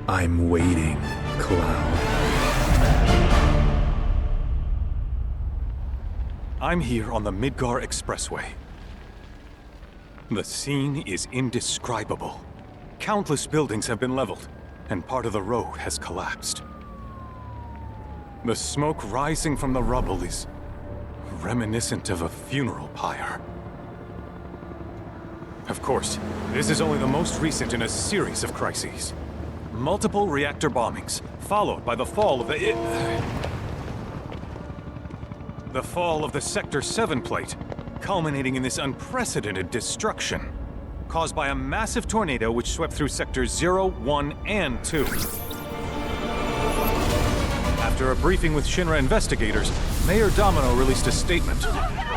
I'm waiting, Cloud. I'm here on the Midgar Expressway. The scene is indescribable. Countless buildings have been leveled, and part of the road has collapsed. The smoke rising from the rubble is reminiscent of a funeral pyre. Of course, this is only the most recent in a series of crises. Multiple reactor bombings, followed by the fall of the Sector 7 plate, culminating in this unprecedented destruction, caused by a massive tornado which swept through Sectors 0, 1, and 2. After a briefing with Shinra investigators, Mayor Domino released a statement,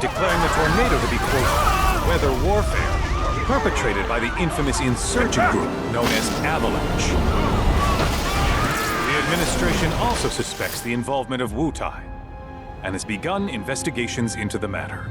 declaring the tornado to be, quote, weather warfare, perpetrated by the infamous insurgent group known as Avalanche. The administration also suspects the involvement of Wutai, and has begun investigations into the matter.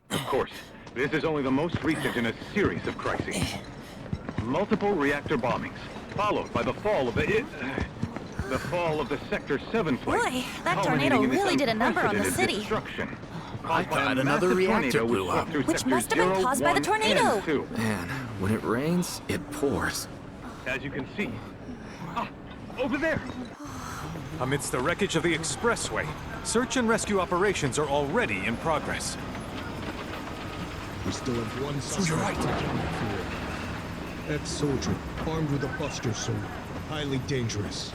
Of course, this is only the most recent in a series of crises. Multiple reactor bombings, followed by the fall of the Sector 7 plate. Boy, that tornado really did a number on the city. I thought another reactor blew up. Which must have been caused by the tornado. Man, when it rains, it pours. As you can see. Over there! Amidst the wreckage of the expressway, search and rescue operations are already in progress. We still have one To your right. Ex-soldier, armed with a buster sword. Highly dangerous.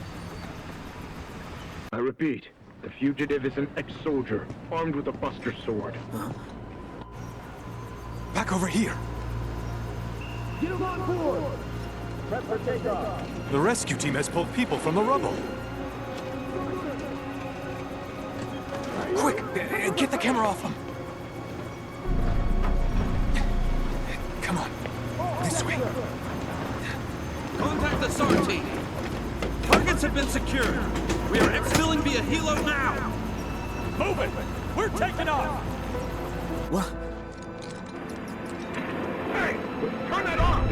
I repeat, the fugitive is an ex-soldier, armed with a buster sword. Back over here! Get him on board! Prep for takeoff! The rescue team has pulled people from the rubble. Quick, get the camera off them. Come on, this way. Contact the SAR team. Targets have been secured. We are exfilling via helo now. Move it! We're taking off! What? Hey! Turn that off!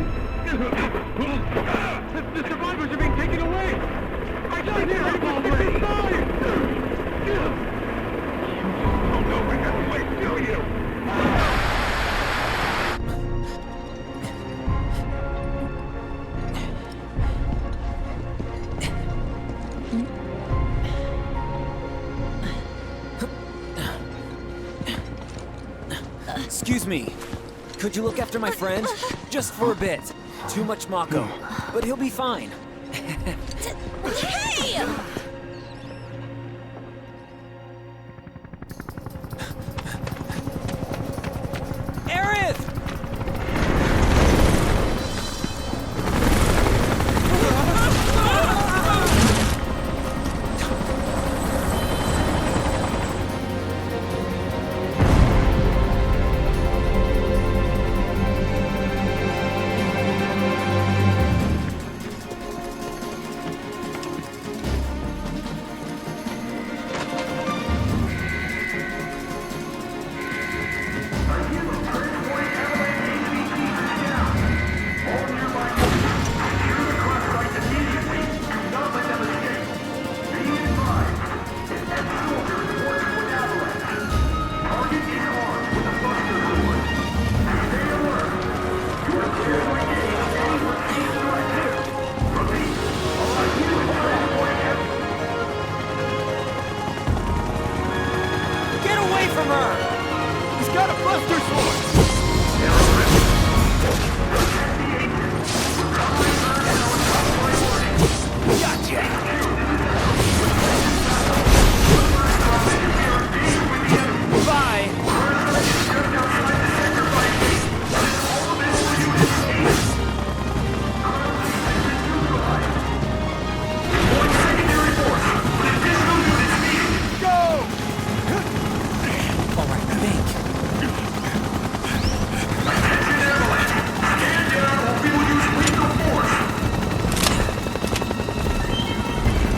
The survivors are being taken away! I can't hear it already! Oh no, I have to wait, do you? Excuse me. Could you look after my friend? Just for a bit. Too much Mako. But he'll be fine. Hey! Aerith! got a buster sword! Gotcha! Bye! All right, think.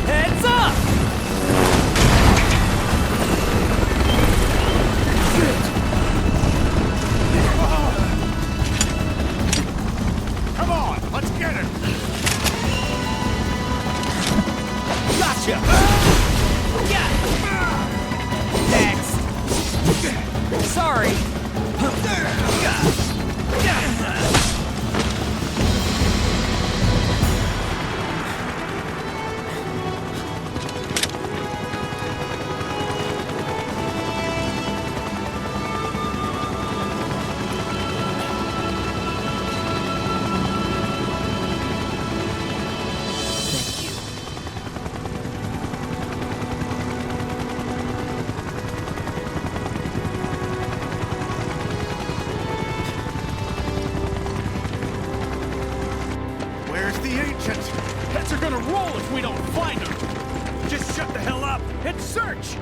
Heads up! Come on, let's get it! Gotcha! Yeah! Next! Sorry! Thank you. Where's the ancient? Heads are gonna roll if we don't find her! Just shut the hell up and search!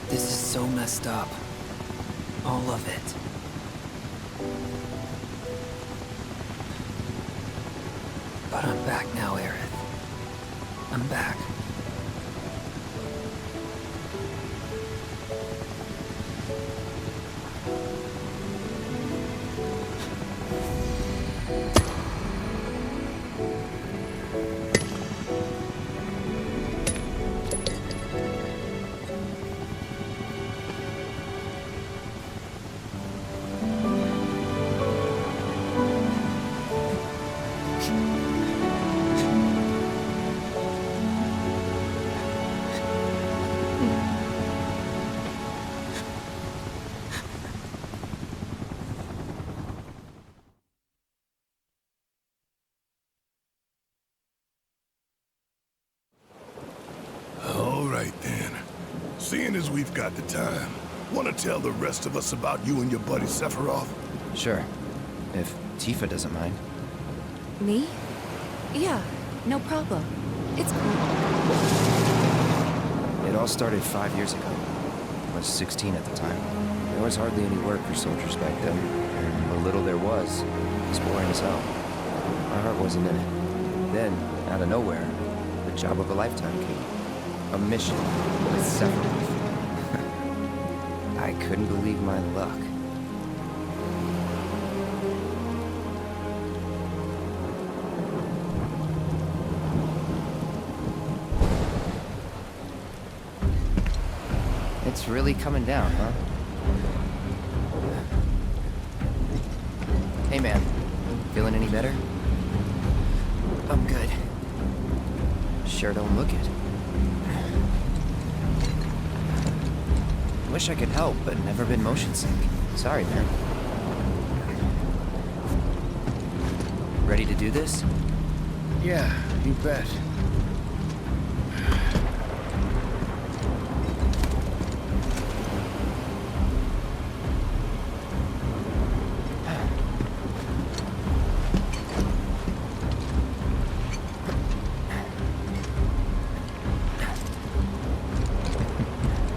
This is so messed up. All of it. But I'm back now, Aerith. I'm back. All right, then. Seeing as we've got the time, want to tell the rest of us about you and your buddy Sephiroth? Sure. If Tifa doesn't mind. Me? Yeah, no problem. It's cool. It all started 5 years ago. I was 16 at the time. There was hardly any work for soldiers back then, and the little there was boring as hell. My heart wasn't in it. Then, out of nowhere, the job of a lifetime came. A mission with Sephiroth. I couldn't believe my luck. It's really coming down, huh? Hey man, feeling any better? I'm good. Sure don't look it. Wish I could help, but never been motion sick. Sorry, man. Ready to do this? Yeah, you bet.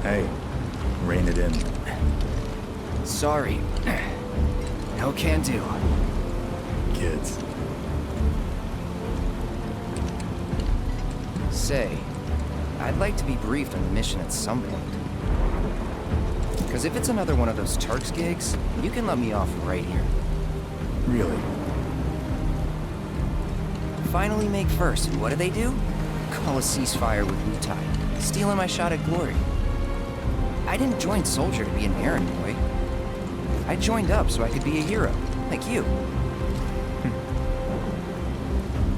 Hey, rein it in. Sorry. No can do. Kids. Say, I'd like to be briefed on the mission at some point. Because if it's another one of those Turks gigs, you can let me off right here. Really? Finally make first, and what do they do? Call a ceasefire with Wutai, stealing my shot at glory. I didn't join Soldier to be an errand boy. I joined up so I could be a hero, like you.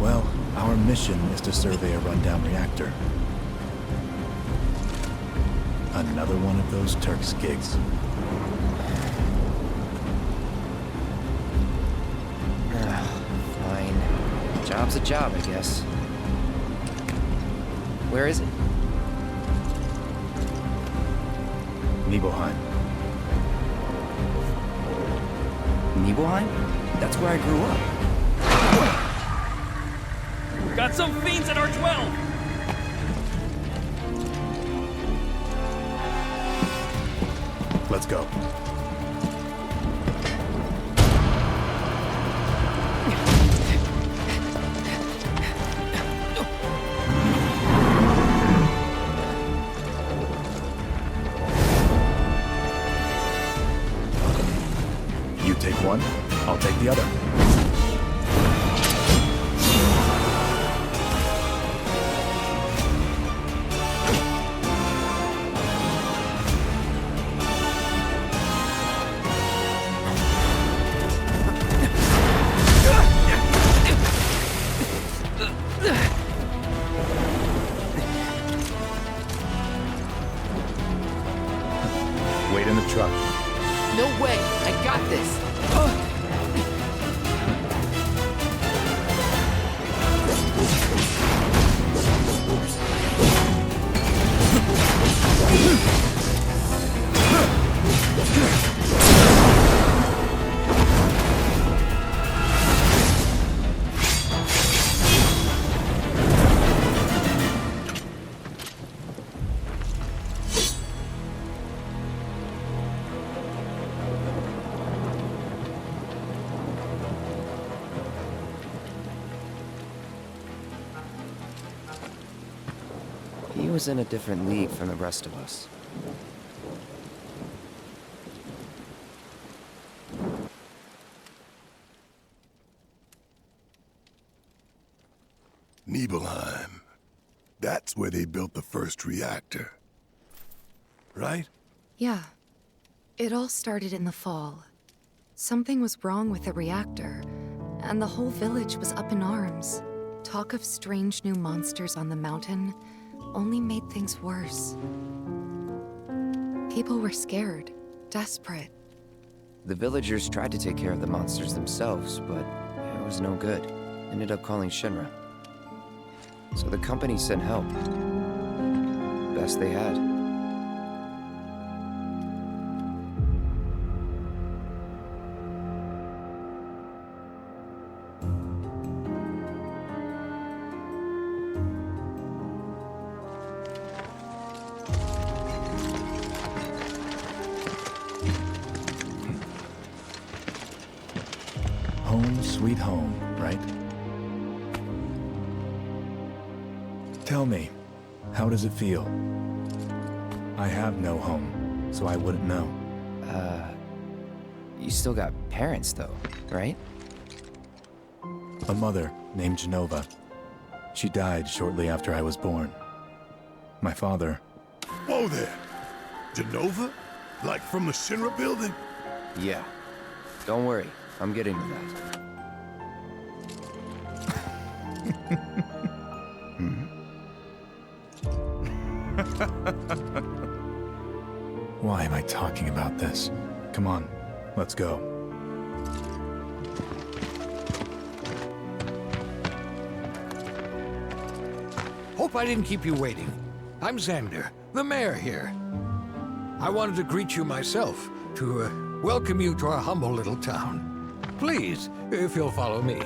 Well, our mission is to survey a rundown reactor. Another one of those Turks gigs. Fine. Job's a job, I guess. Where is it? Nibelheim. Nibelheim? That's where I grew up. Got some fiends at R12! Let's go. You take one, I'll take the other. Wait in the truck. No way! I got this! He was in a different league from the rest of us. Nibelheim. That's where they built the first reactor. Right? Yeah. It all started in the fall. Something was wrong with the reactor, and the whole village was up in arms. Talk of strange new monsters on the mountain only made things worse. People were scared, desperate. The villagers tried to take care of the monsters themselves, but it was no good. Ended up calling Shinra. So the company sent help. Best they had. Home sweet home, right? Tell me, how does it feel? I have no home, so I wouldn't know. You still got parents, though, right? A mother named Genova. She died shortly after I was born. My father... Whoa there! Genova? Like from the Shinra building? Yeah. Don't worry, I'm getting to that. Why am I talking about this? Come on, let's go. Hope I didn't keep you waiting. I'm Xander, the mayor here. I wanted to greet you myself, to welcome you to our humble little town. Please, if you'll follow me.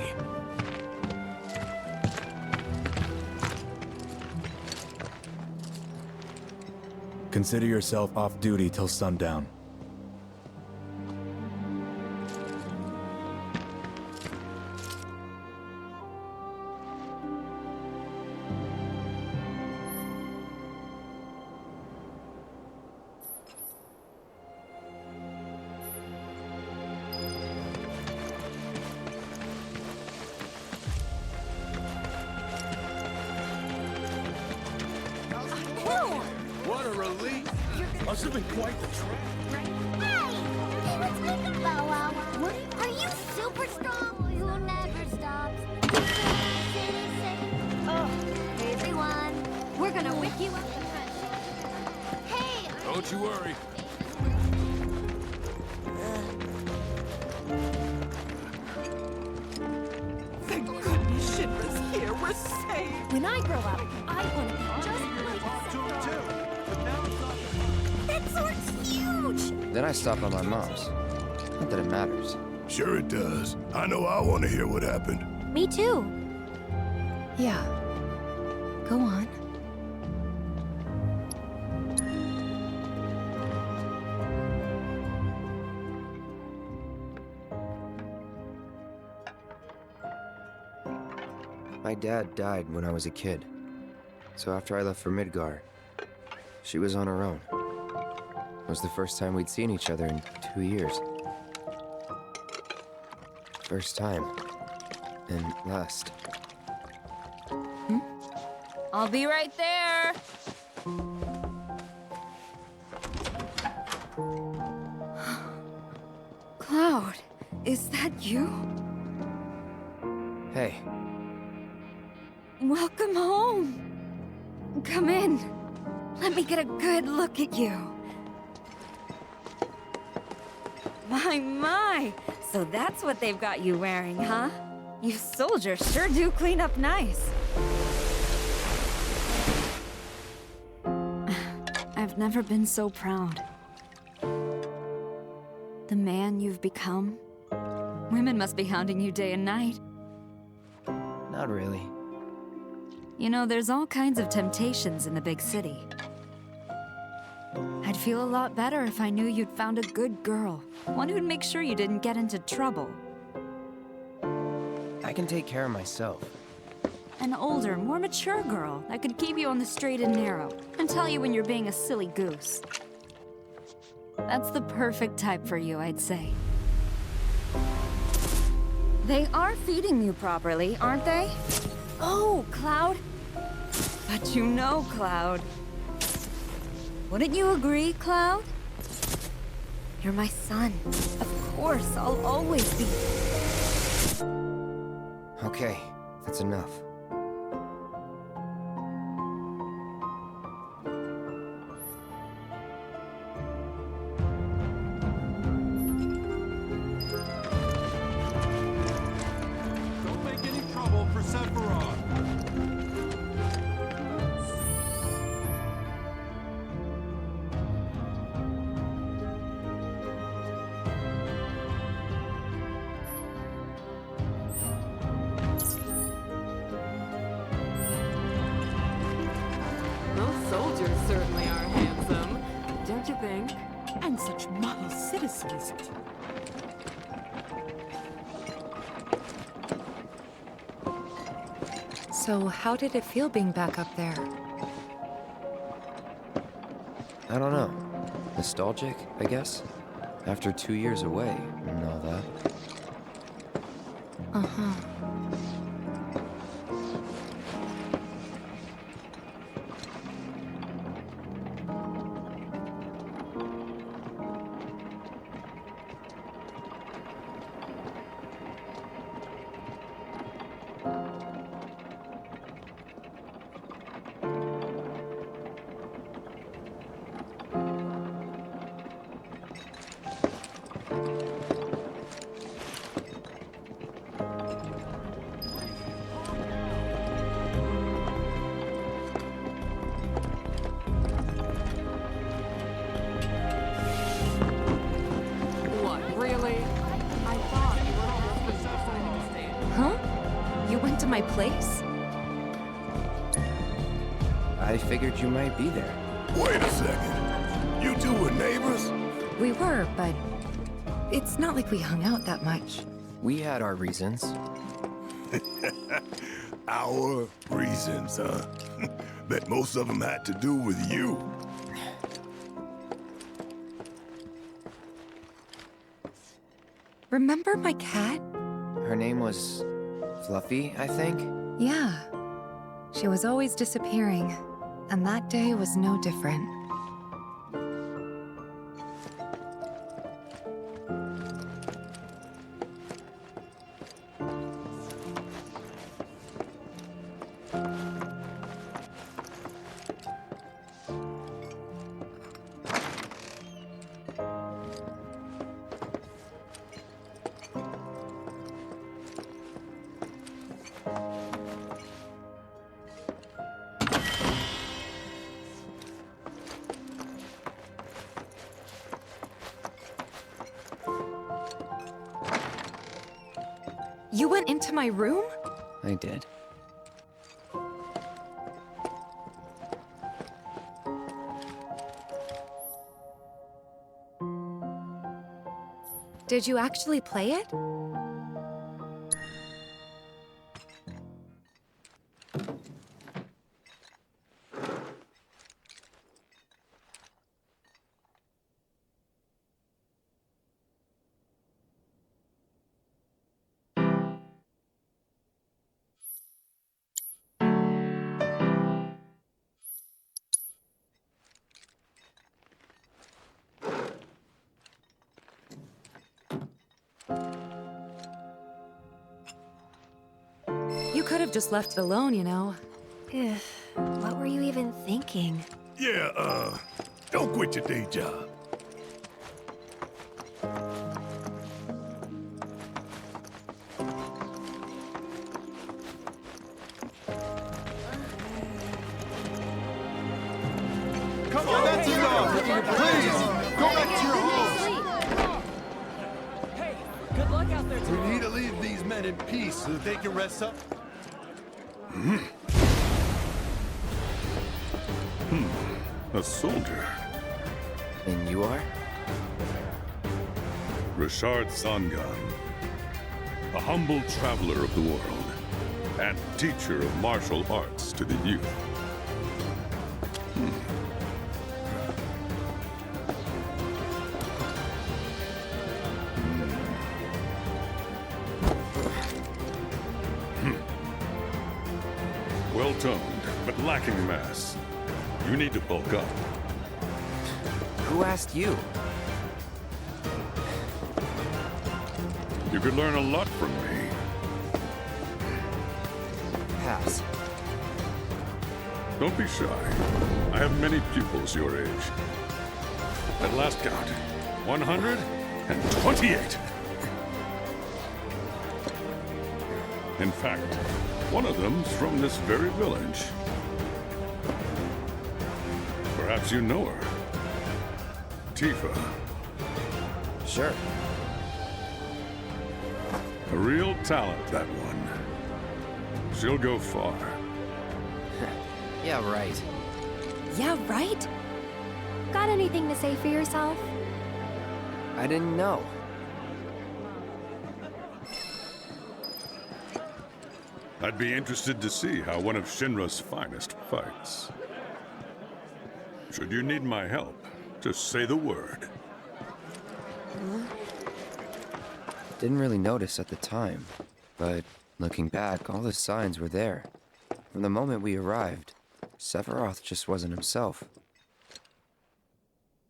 Consider yourself off duty till sundown. What a relief! Must have been quite the trip. Hey, let's make a bow wow. Are you super strong? Who never stops? Don't you worry. Thank goodness Shinra's here. We're safe. When I grow up, I want to be just like That sword's huge! Then I stop at my mom's. Not that it matters. Sure it does. I know I want to hear what happened. Me too. Yeah. Go on. My dad died when I was a kid. So after I left for Midgar, she was on her own. It was the first time we'd seen each other in 2 years. First time. And last. I'll be right there. Cloud, is that you? Hey. Welcome home. Come in. Let me get a good look at you. My. So that's what they've got you wearing, huh? You soldiers sure do clean up nice. I've never been so proud. The man you've become. Women must be hounding you day and night. Not really. You know, there's all kinds of temptations in the big city. I'd feel a lot better if I knew you'd found a good girl. One who'd make sure you didn't get into trouble. I can take care of myself. An older, more mature girl that could keep you on the straight and narrow and tell you when you're being a silly goose. That's the perfect type for you, I'd say. They are feeding you properly, aren't they? Oh, Cloud. But you know, Cloud. Wouldn't you agree, Cloud? You're my son. Of course, I'll always be. Okay, that's enough. Don't make any trouble for Sephiroth. Those soldiers certainly are handsome, don't you think? And such model citizens. So how did it feel being back up there? I don't know. Nostalgic, I guess? After 2 years away and all that. Uh-huh. What, really? I thought you were almost assassinating a stand. Huh? You went to my place? I figured you might be there. Wait a second. You two were neighbors? We were, but it's not like we hung out that much. We had our reasons. Our reasons, huh? Bet most of them had to do with you. Remember my cat? Her name was Fluffy, I think? Yeah. She was always disappearing, and that day was no different. You went into my room? I did. Did you actually play it? You could have just left it alone, you know. What were you even thinking? Yeah, don't quit your day job. Come on, that's enough! Please, go back to your homes! Hey, good luck out there tomorrow. We need to leave these men in peace so that they can rest up. A soldier. And you are? Richard Sangan. A humble traveler of the world. And teacher of martial arts to the youth. Well-toned, but lacking mass. You need to bulk up. Who asked you? You could learn a lot from me. Pass. Don't be shy. I have many pupils your age. At last count, 128. In fact, one of them's from this very village. Perhaps you know her. Tifa. Sure. A real talent, that one. She'll go far. Yeah, right. Yeah, right? Got anything to say for yourself? I didn't know. I'd be interested to see how one of Shinra's finest fights. Should you need my help, just say the word. Didn't really notice at the time, but looking back, all the signs were there. From the moment we arrived, Sephiroth just wasn't himself.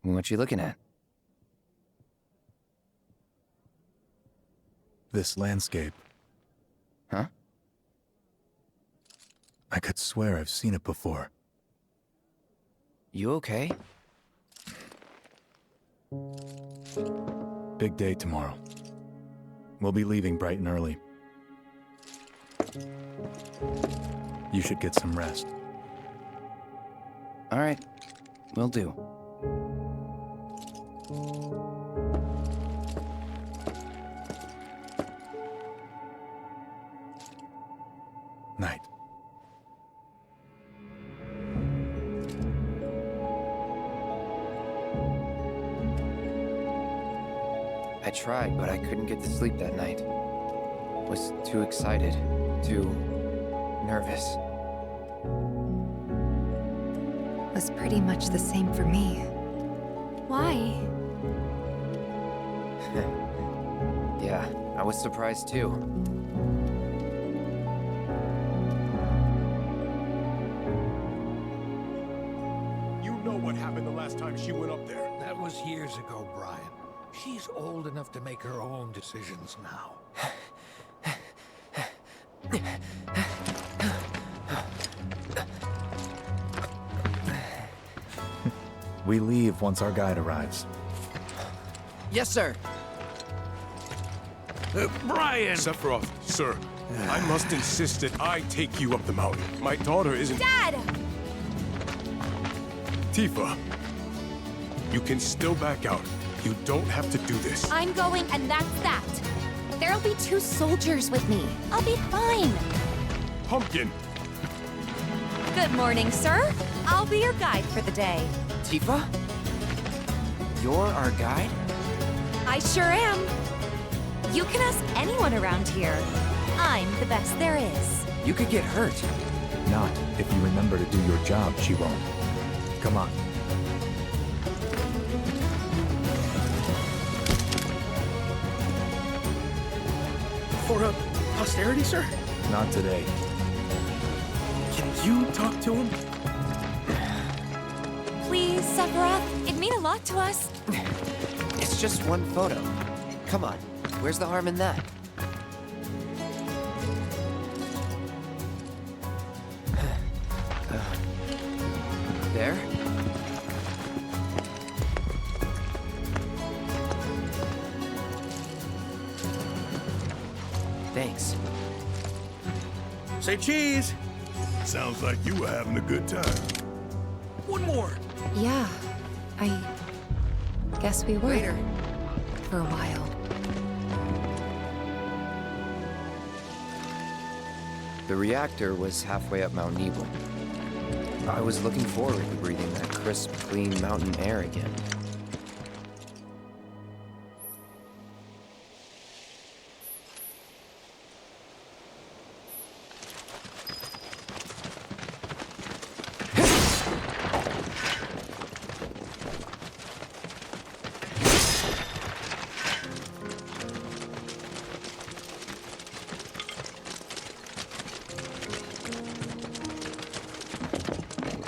What you looking at? This landscape. Huh? I could swear I've seen it before. You okay? Big day tomorrow. We'll be leaving bright and early. You should get some rest. All right, will do. Night. I tried, but I couldn't get to sleep that night. Was too excited, too nervous. Was pretty much the same for me. Why? Yeah, I was surprised too. You know what happened the last time she went up there. That was years ago, Brian. She's old enough to make her own decisions now. We leave once our guide arrives. Yes, sir. Brian! Sephiroth, sir, I must insist that I take you up the mountain. My daughter isn't... Dad! Tifa, you can still back out. You don't have to do this. I'm going, and that's that. There'll be 2 soldiers with me. I'll be fine. Pumpkin! Good morning, sir. I'll be your guide for the day. Tifa? You're our guide? I sure am. You can ask anyone around here. I'm the best there is. You could get hurt. Not if you remember to do your job, she won't. Come on. For a posterity, sir? Not today. Can you talk to him? Please, Sephiroth. It'd mean a lot to us. It's just one photo. Come on, where's the harm in that? There? Thanks. Say cheese! Sounds like you were having a good time. One more! Yeah, I guess we were. Later. For a while. The reactor was halfway up Mount Nibel. I was looking forward to breathing that crisp, clean mountain air again.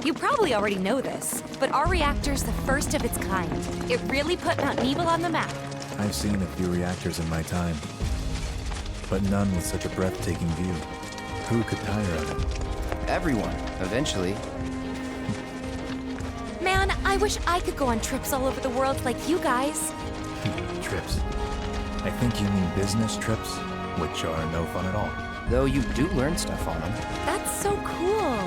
You probably already know this, but our reactor's the first of its kind. It really put Mount Nibel on the map. I've seen a few reactors in my time, but none with such a breathtaking view. Who could tire of it? Everyone, eventually. Man, I wish I could go on trips all over the world like you guys. Trips. I think you mean business trips, which are no fun at all. Though you do learn stuff on them. That's so cool.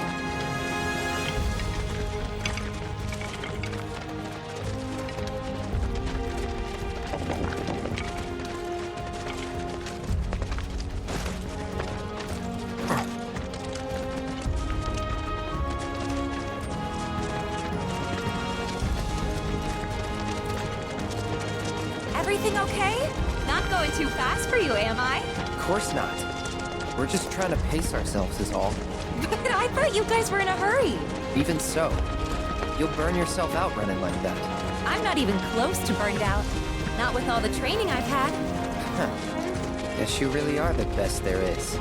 Everything okay? Not going too fast for you, am I? Of course not. We're just trying to pace ourselves is all. But I thought you guys were in a hurry. Even so, you'll burn yourself out running like that. I'm not even close to burned out. Not with all the training I've had. Huh. Guess you really are the best there is.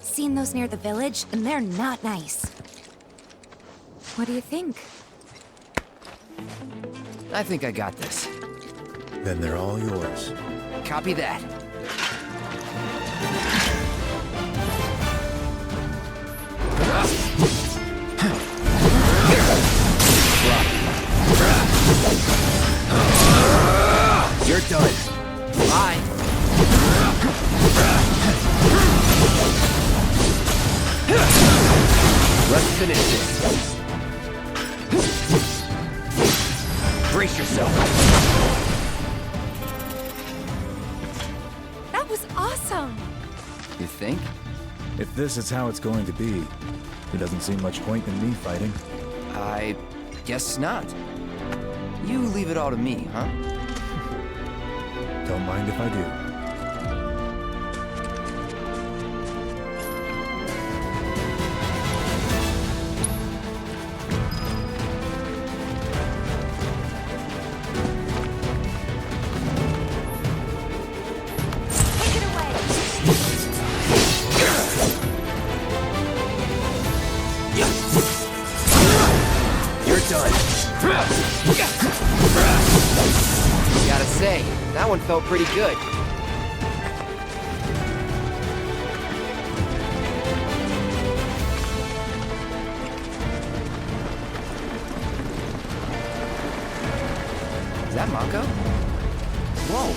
Seen those near the village, and they're not nice. What do you think? I think I got this. Then they're all yours. Copy that. You're done. Bye. Let's finish this. Brace yourself. That was awesome. You think? If this is how it's going to be, there doesn't seem much point in me fighting. I guess not. You leave it all to me, huh? Don't mind if I do. You're done. Hey, that one felt pretty good. Is that Mako? Whoa.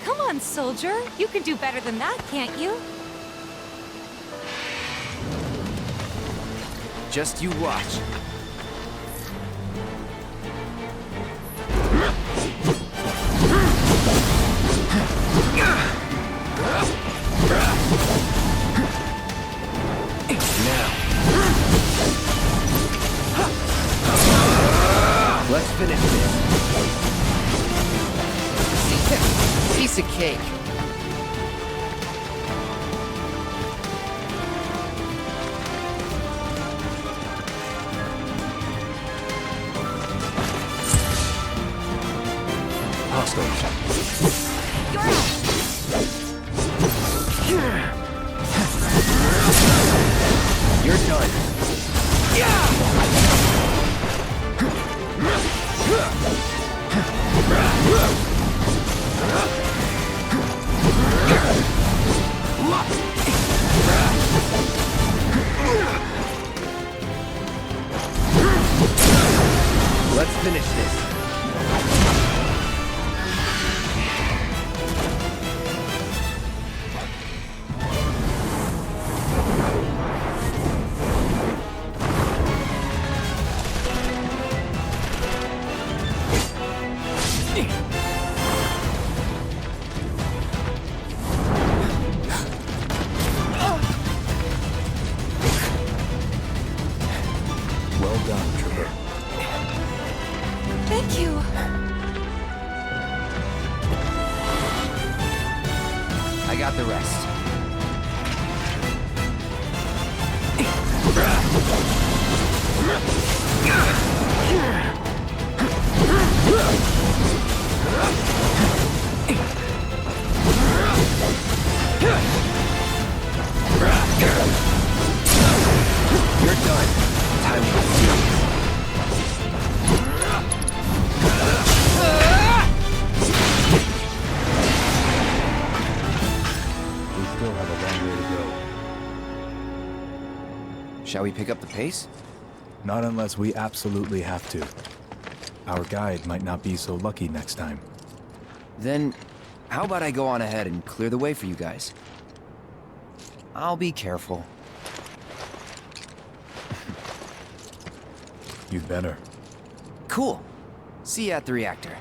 Come on, soldier. You can do better than that, can't you? Just you watch. Let's finish this. Piece of cake. You're done. Let's finish this. Well done, Trooper. Thank you. I got the rest. You're done. Time to get serious. We still have a long way to go. Shall we pick up the pace? Not unless we absolutely have to. Our guide might not be so lucky next time. Then, how about I go on ahead and clear the way for you guys? I'll be careful. You'd better. Cool. See you at the reactor.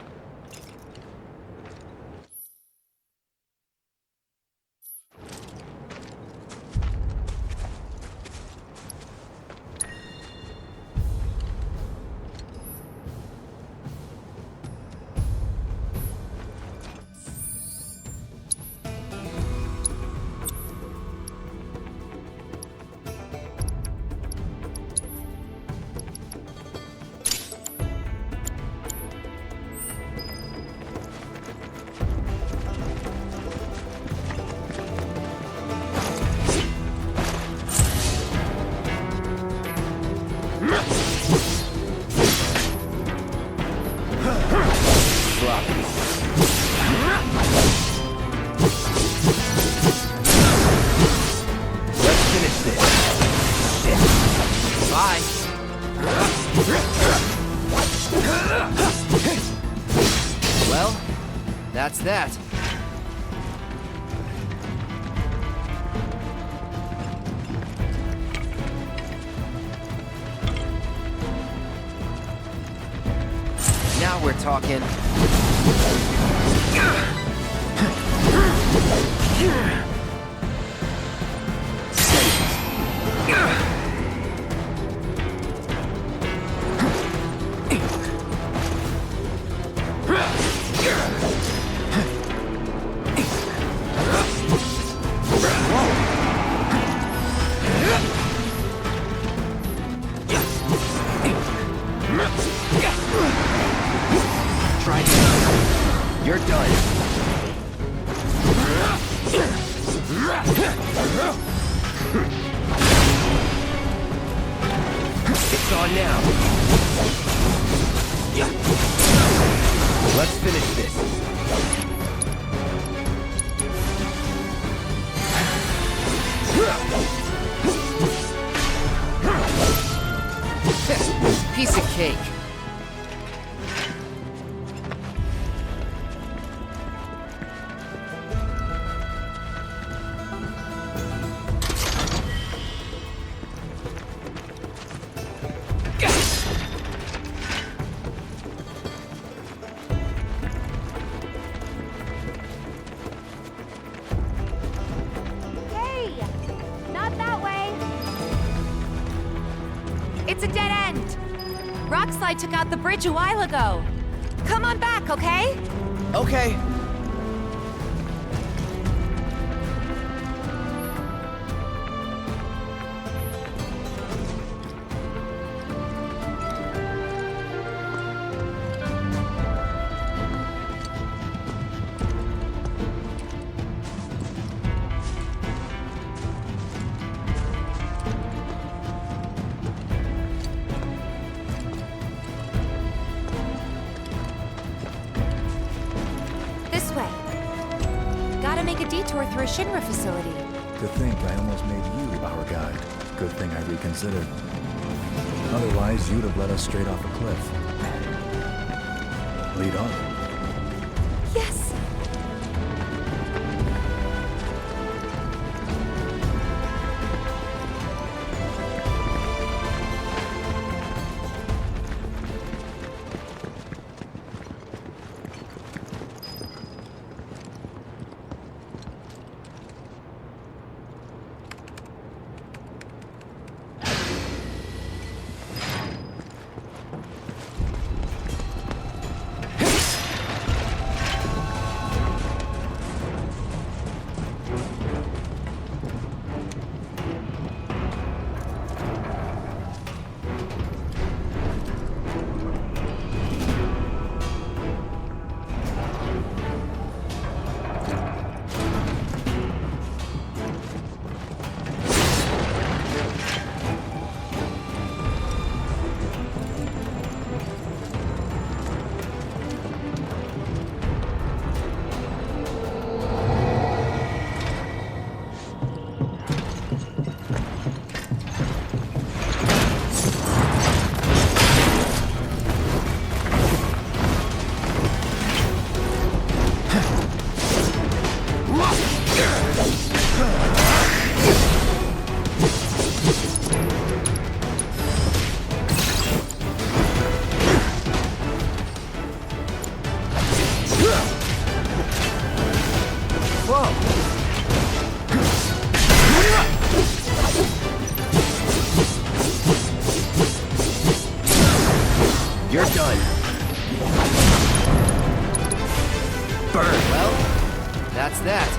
Well, that's that. Now we're talking. Try this. You're done. It's on now. Let's finish this. Piece of cake. Hey! Not that way! It's a dead end! Rockslide took out the bridge a while ago. Come on back, okay? Okay. This way. Gotta make a detour through a Shinra facility. To think I almost made you our guide. Good thing I reconsidered. Otherwise, you'd have led us straight off a cliff. Lead on. Yes! You're done. Burn. Well, that's that.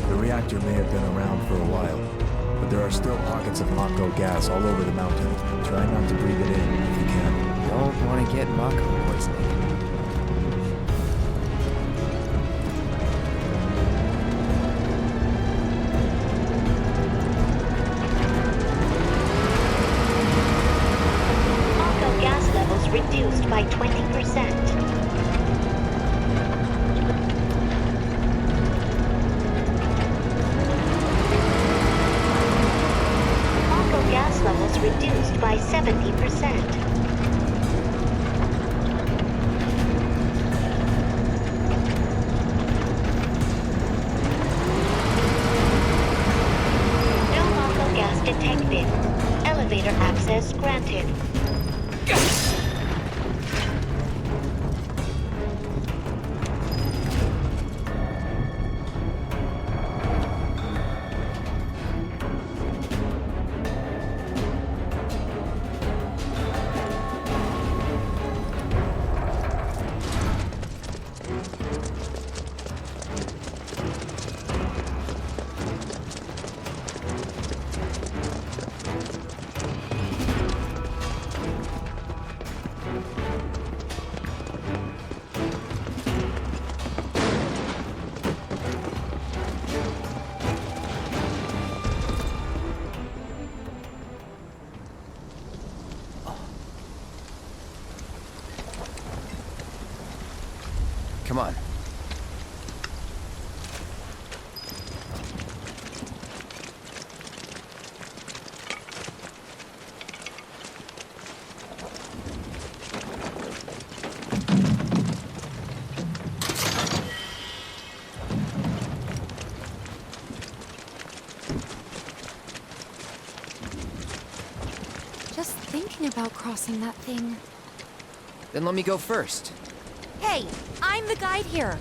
The reactor may have been around for a while, but there are still pockets of Mako gas all over the mountain. Try not to breathe it in if you can. Don't want to get Mako poisoning. Mako gas levels reduced by 20%. Gas levels reduced by 70%. Come on. Just thinking about crossing that thing. Then let me go first. Hey, I'm the guide here.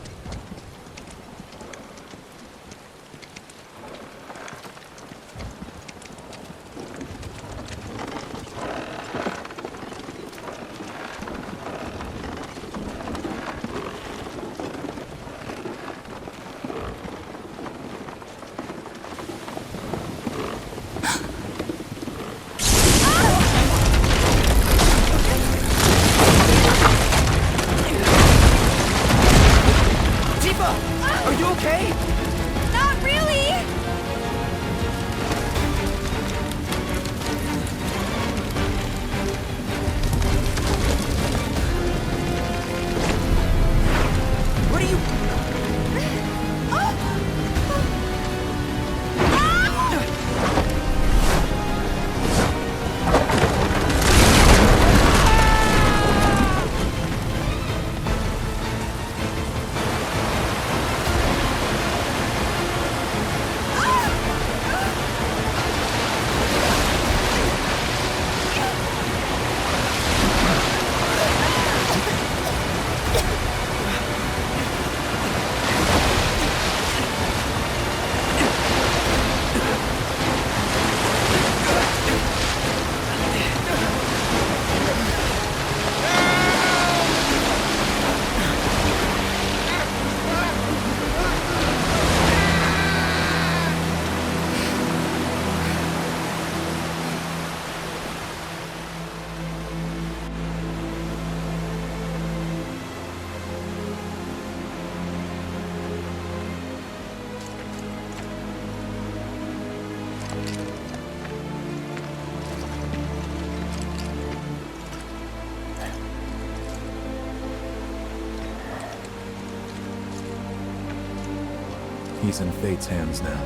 He's in Fate's hands now.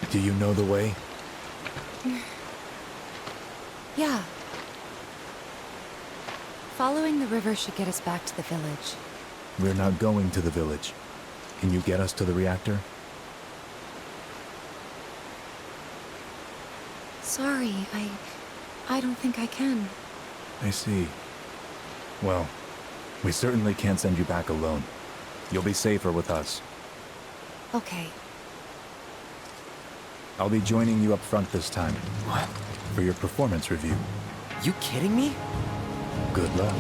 Do you know the way? Yeah. Following the river should get us back to the village. We're not going to the village. Can you get us to the reactor? Sorry, I don't think I can. I see. Well, we certainly can't send you back alone. You'll be safer with us. Okay. I'll be joining you up front this time. What? For your performance review. You kidding me? Good luck.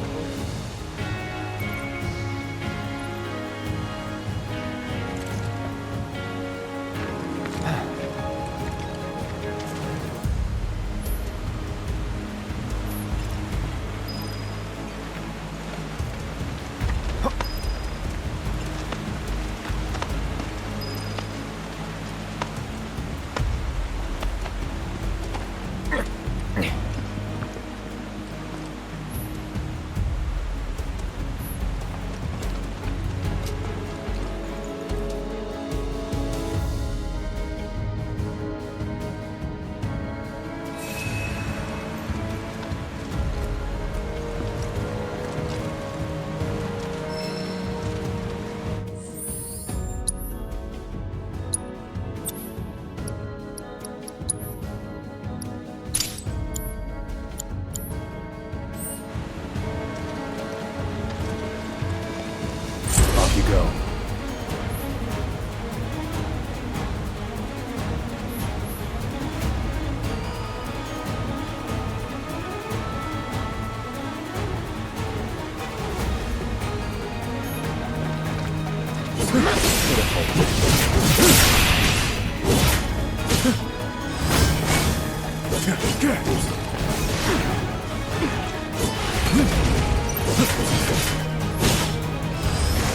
You go.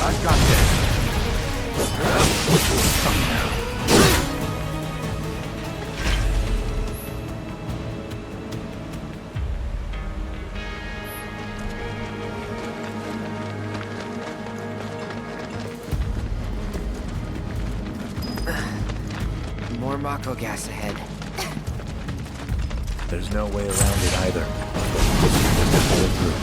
I've got this. Mako gas ahead. There's no way around it either. Just have to pull it through.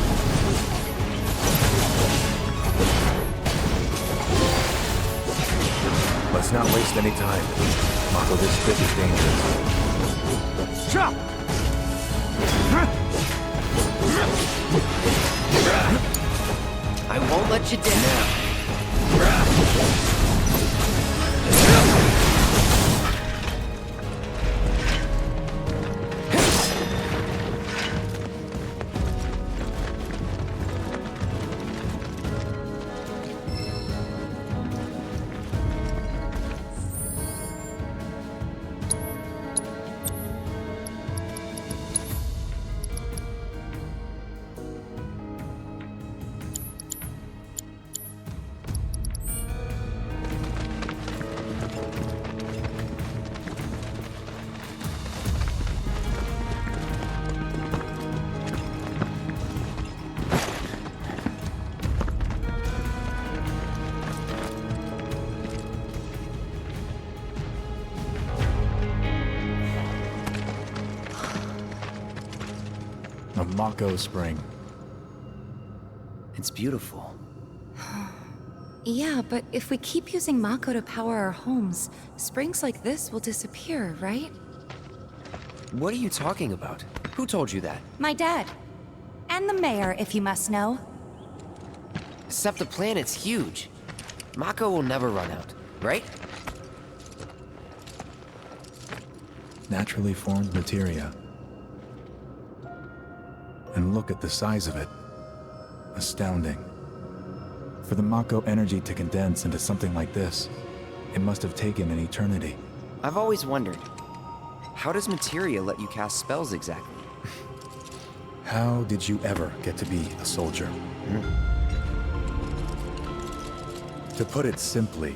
Let's not waste any time. Mako, this bit is dangerous. Chop! I won't let you down. A Mako spring. It's beautiful. Yeah, but if we keep using Mako to power our homes, springs like this will disappear, right? What are you talking about? Who told you that? My dad. And the mayor, if you must know. Except the planet's huge. Mako will never run out, right? Naturally formed materia. And look at the size of it. Astounding. For the Mako energy to condense into something like this, it must have taken an eternity. I've always wondered, how does materia let you cast spells exactly? How did you ever get to be a soldier? To put it simply,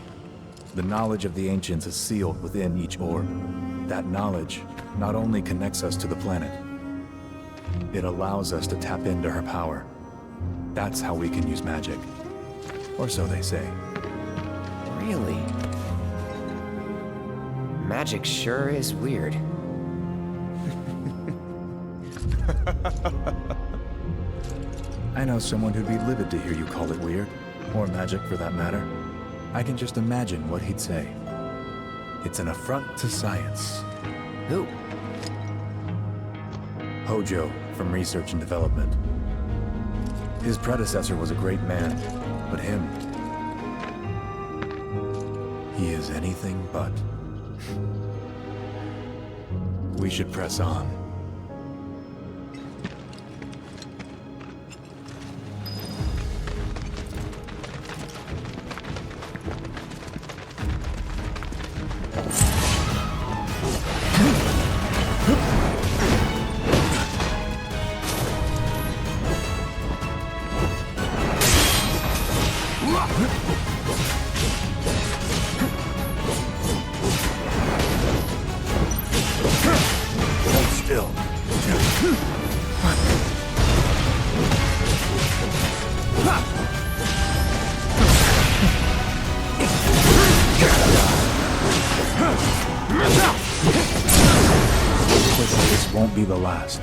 the knowledge of the ancients is sealed within each orb. That knowledge not only connects us to the planet, it allows us to tap into her power. That's how we can use magic. Or so they say. Really? Magic sure is weird. I know someone who'd be livid to hear you call it weird, or magic for that matter. I can just imagine what he'd say. It's an affront to science. Who? Hojo, from Research and Development. His predecessor was a great man, but him... he is anything but. We should press on. This won't be the last.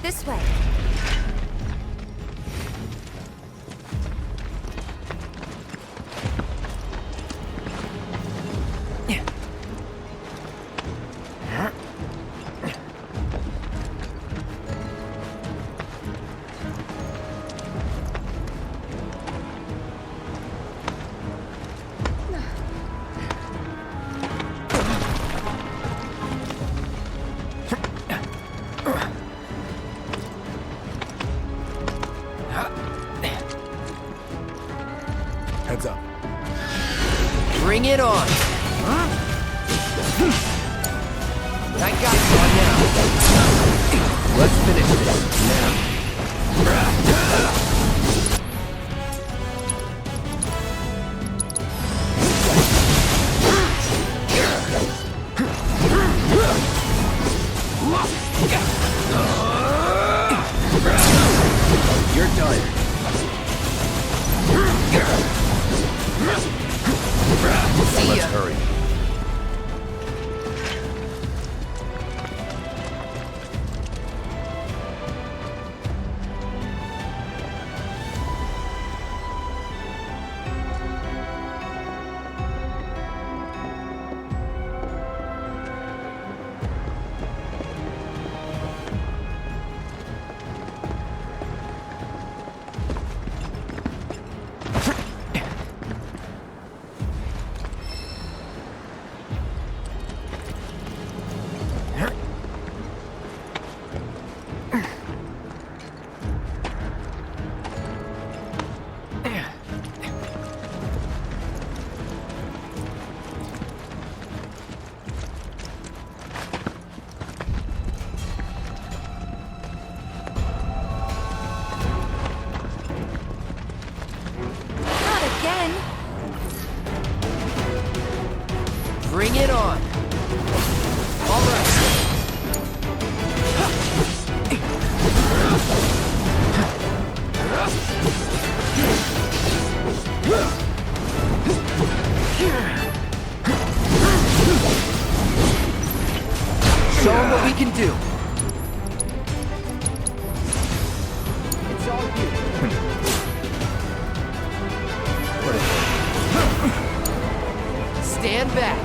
This way. Heads up. Bring it on! I got you on now. Let's finish this now. You're done. See ya. Let's hurry. Bring it on. All right. Show them what we can do. It's all you. Stand back.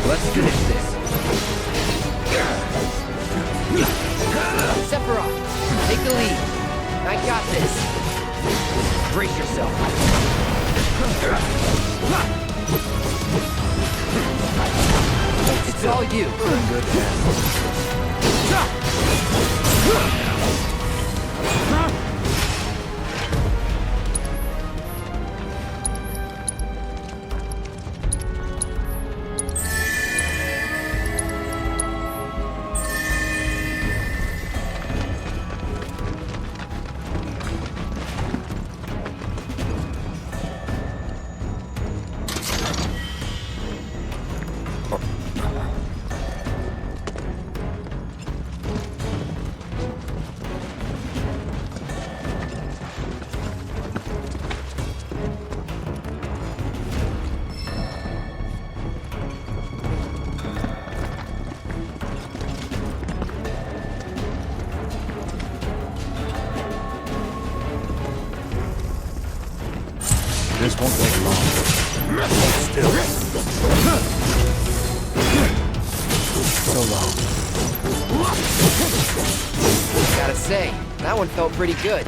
Let's finish this. Sephiroth, take the lead. I got this. Brace yourself. It's all you. Good This won't take long. Hold still. So long. Gotta say, that one felt pretty good.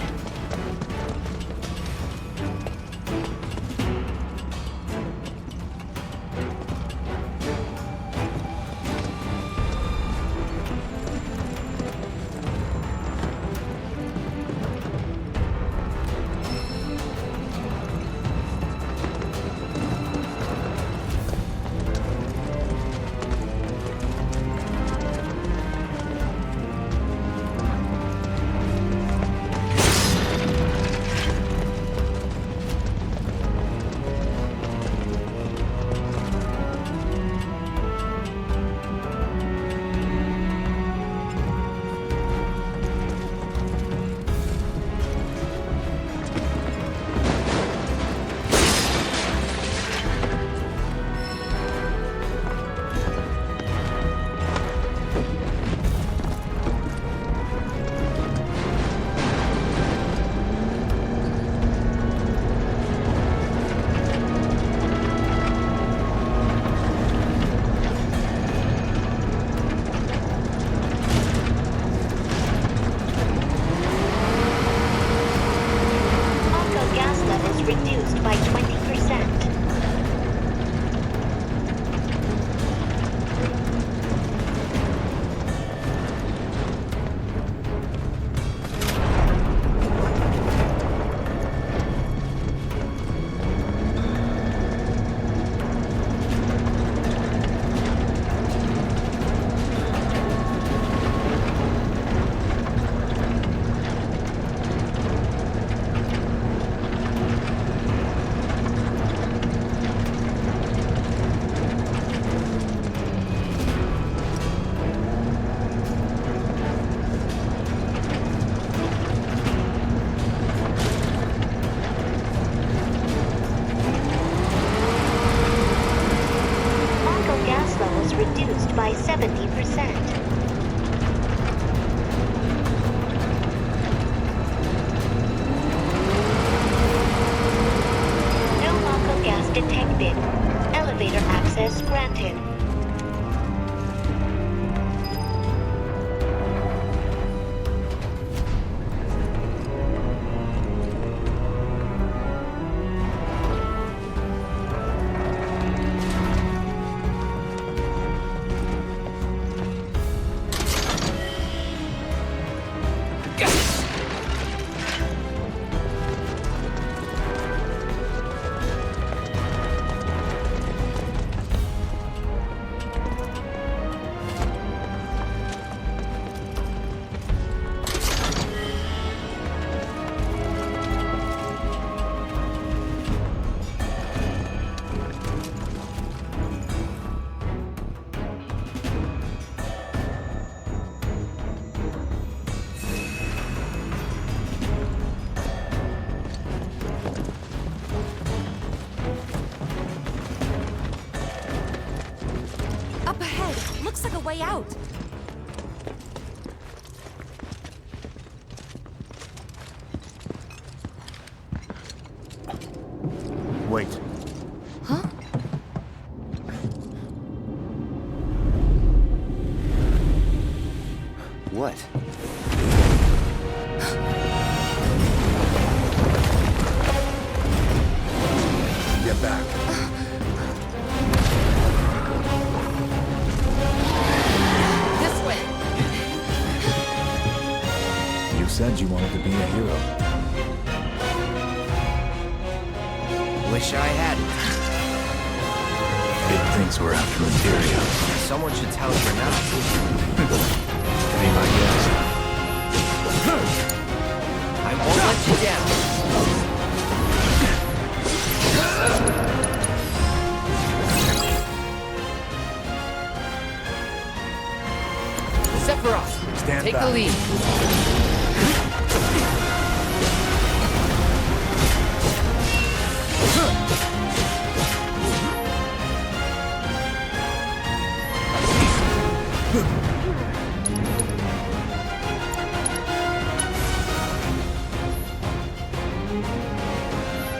Looks like a way out. Wait. Huh? What? Get back. This way. You said you wanted to be a hero. Wish I hadn't. It thinks we're after materia. Someone should tell her now. Be my guest. I won't let you down. Sephiroth, Stand take back. the lead.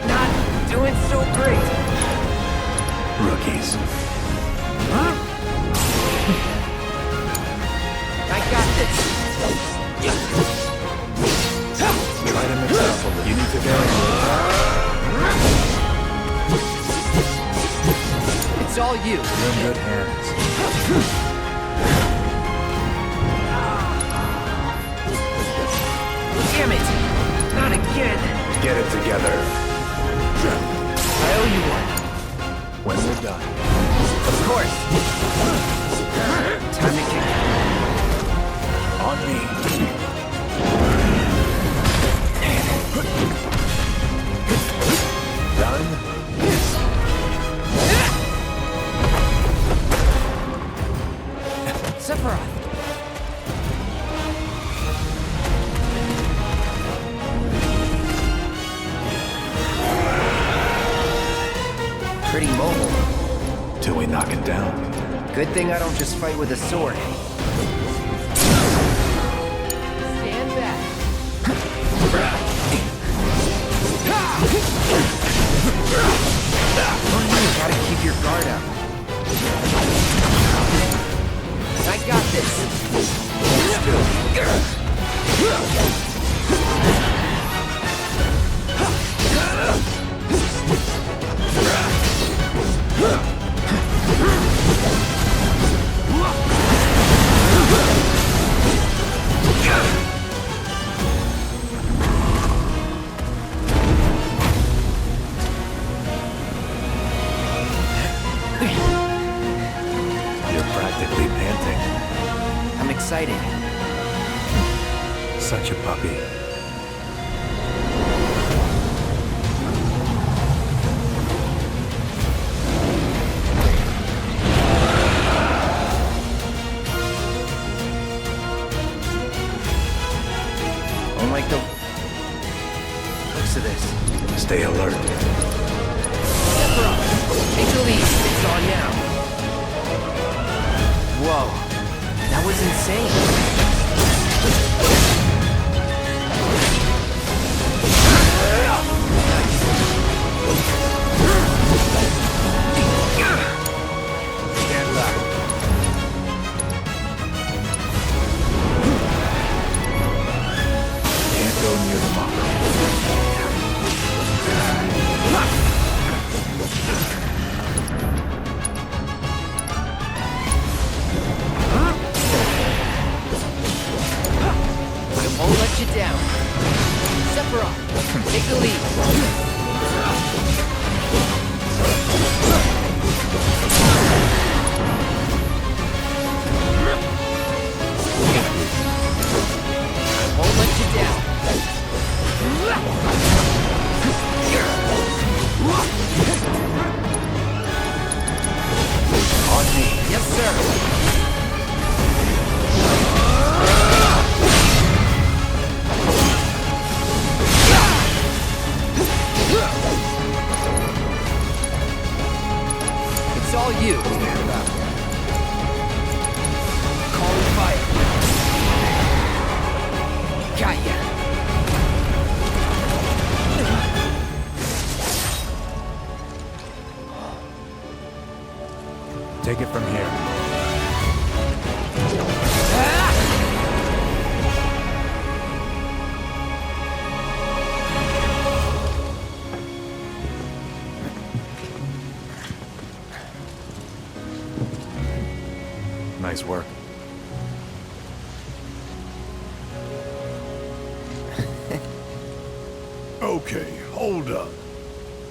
Not doing so great. Rookies. I got this. Try to mix it up a little. You need to go. It's all you. You're in good hands. Damn it! Not again! Get it together. I owe you one. When we're done. Of course. Time to kick. On me. Done? Sephiroth. Pretty mobile. Till we knock it down. Good thing I don't just fight with a sword. Stand back. You gotta keep your guard up. I got this. You're practically panting. I'm excited. Such a puppy. Don't like the looks of this. Stay alert. Sephiroth, take the lead. It's on now. Whoa, that was insane. Stand back. Can't go near the Mako. Nice work. Okay, hold up.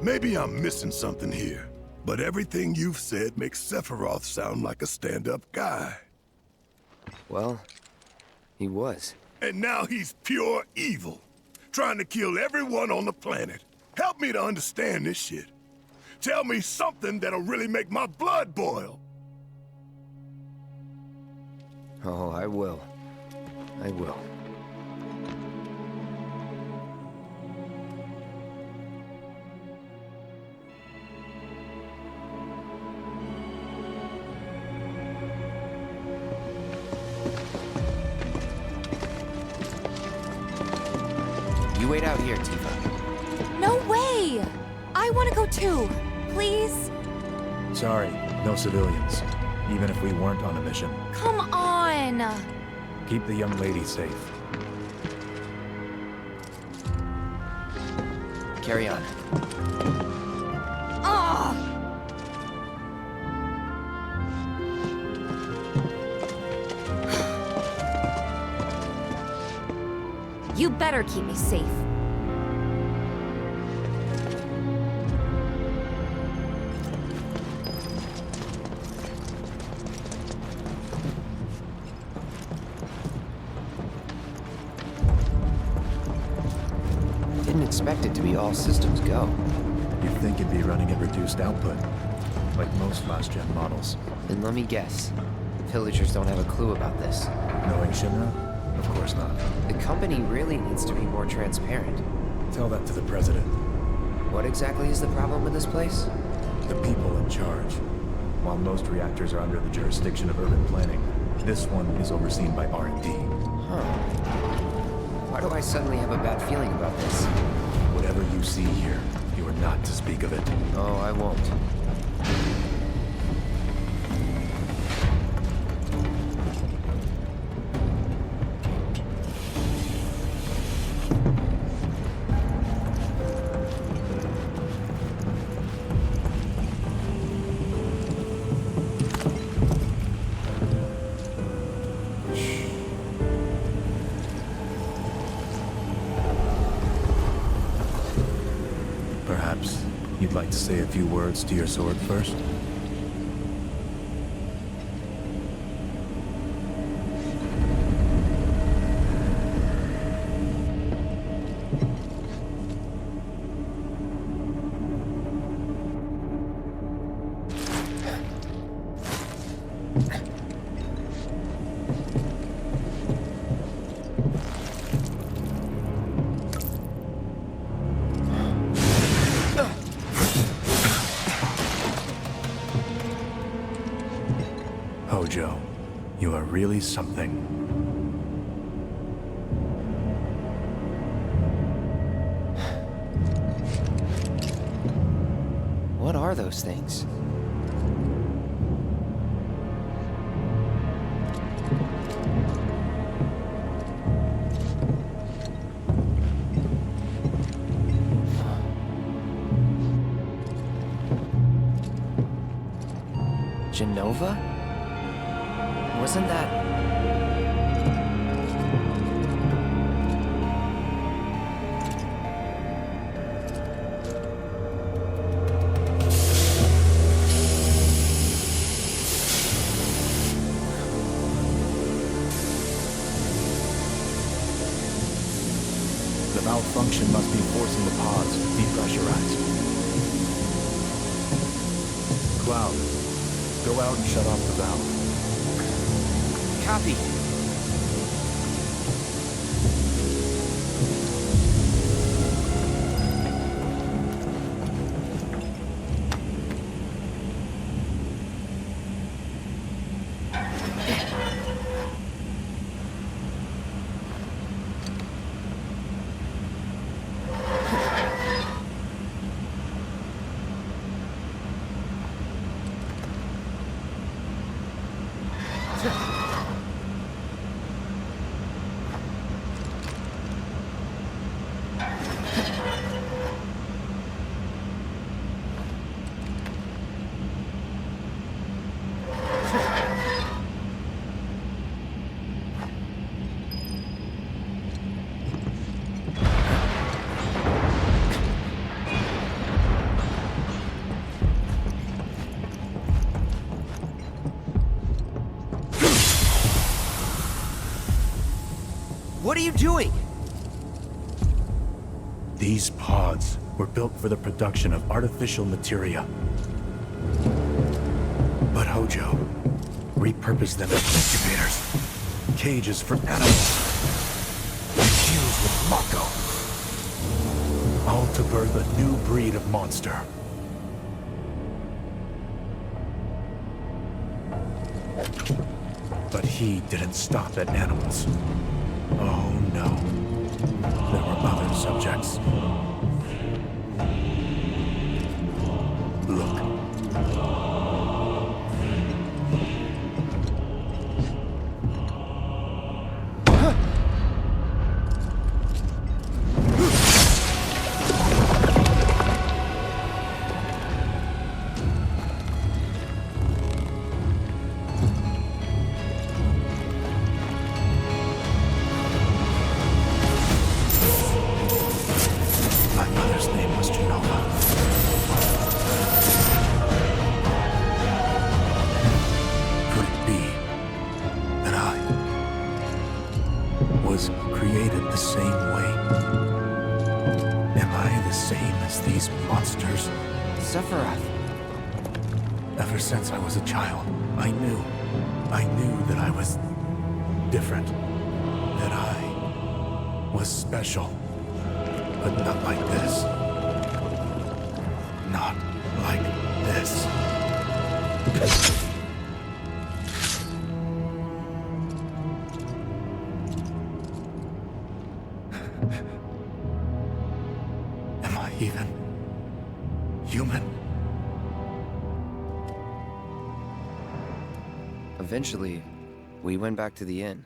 Maybe I'm missing something here, but everything you've said makes Sephiroth sound like a stand-up guy. Well, he was. And now he's pure evil, trying to kill everyone on the planet. Help me to understand this shit. Tell me something that'll really make my blood boil. Oh, I will. I will. You wait out here, Tifa. No way! I want to go too. Please? Sorry, no civilians. Even if we weren't on a mission. Come on! Keep the young lady safe. Carry on. Ah! You better keep me safe. Didn't expect it to be all systems go. You'd think it'd be running at reduced output, like most last-gen models. And let me guess, villagers don't have a clue about this. Knowing Shinra? Of course not. The company really needs to be more transparent. Tell that to the president. What exactly is the problem with this place? The people in charge. While most reactors are under the jurisdiction of urban planning, this one is overseen by R&D. Huh. Why do I suddenly have a bad feeling about this? Whatever you see here, you are not to speak of it. Oh, I won't. Perhaps you'd like to say a few words to your sword first? Hojo, you are really something. What are those things? Genova? Wasn't that... The malfunction must be forcing the pods to depressurize. Cloud, go out and shut off the valve. Copy. What are you doing? These pods were built for the production of artificial materia. But Hojo repurposed them as incubators, cages for animals, infused with Mako, all to birth a new breed of monster. But he didn't stop at animals. Oh no. There were other subjects. Look. Ever since I was a child, I knew that I was different, that I was special, but not like this. Not like this. Am I even human? Eventually, we went back to the inn.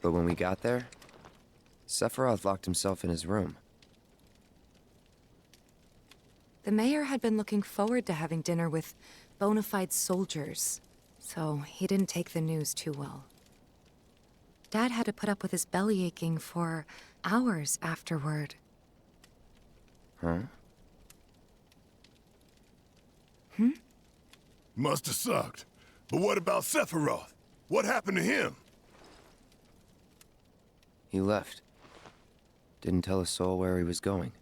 But when we got there, Sephiroth locked himself in his room. The mayor had been looking forward to having dinner with bona fide soldiers, so he didn't take the news too well. Dad had to put up with his belly aching for hours afterward. Huh? Must have sucked. But what about Sephiroth? What happened to him? He left. Didn't tell a soul where he was going.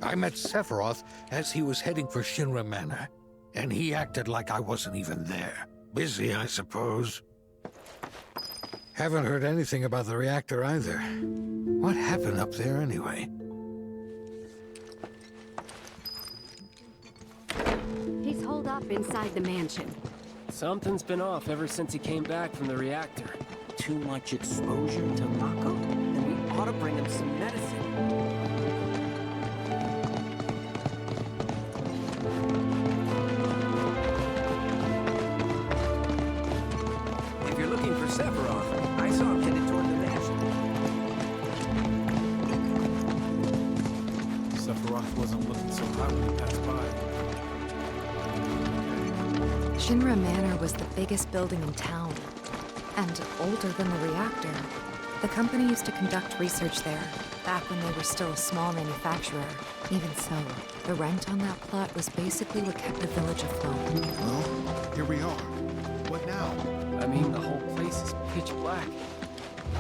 I met Sephiroth as he was heading for Shinra Manor, and he acted like I wasn't even there. Busy, I suppose. Haven't heard anything about the reactor either. What happened up there anyway? He's holed up inside the mansion. Something's been off ever since he came back from the reactor. Too much exposure to Mako? Then we ought to bring him some medicine. If you're looking for Sephiroth, I saw him headed toward the mansion. Sephiroth wasn't looking so hot when he passed by. Shinra Manor was the biggest building in town, and older than the reactor. The company used to conduct research there, back when they were still a small manufacturer. Even so, the rent on that plot was basically what kept the village afloat. Well, here we are. What now? I mean, the whole place is pitch black.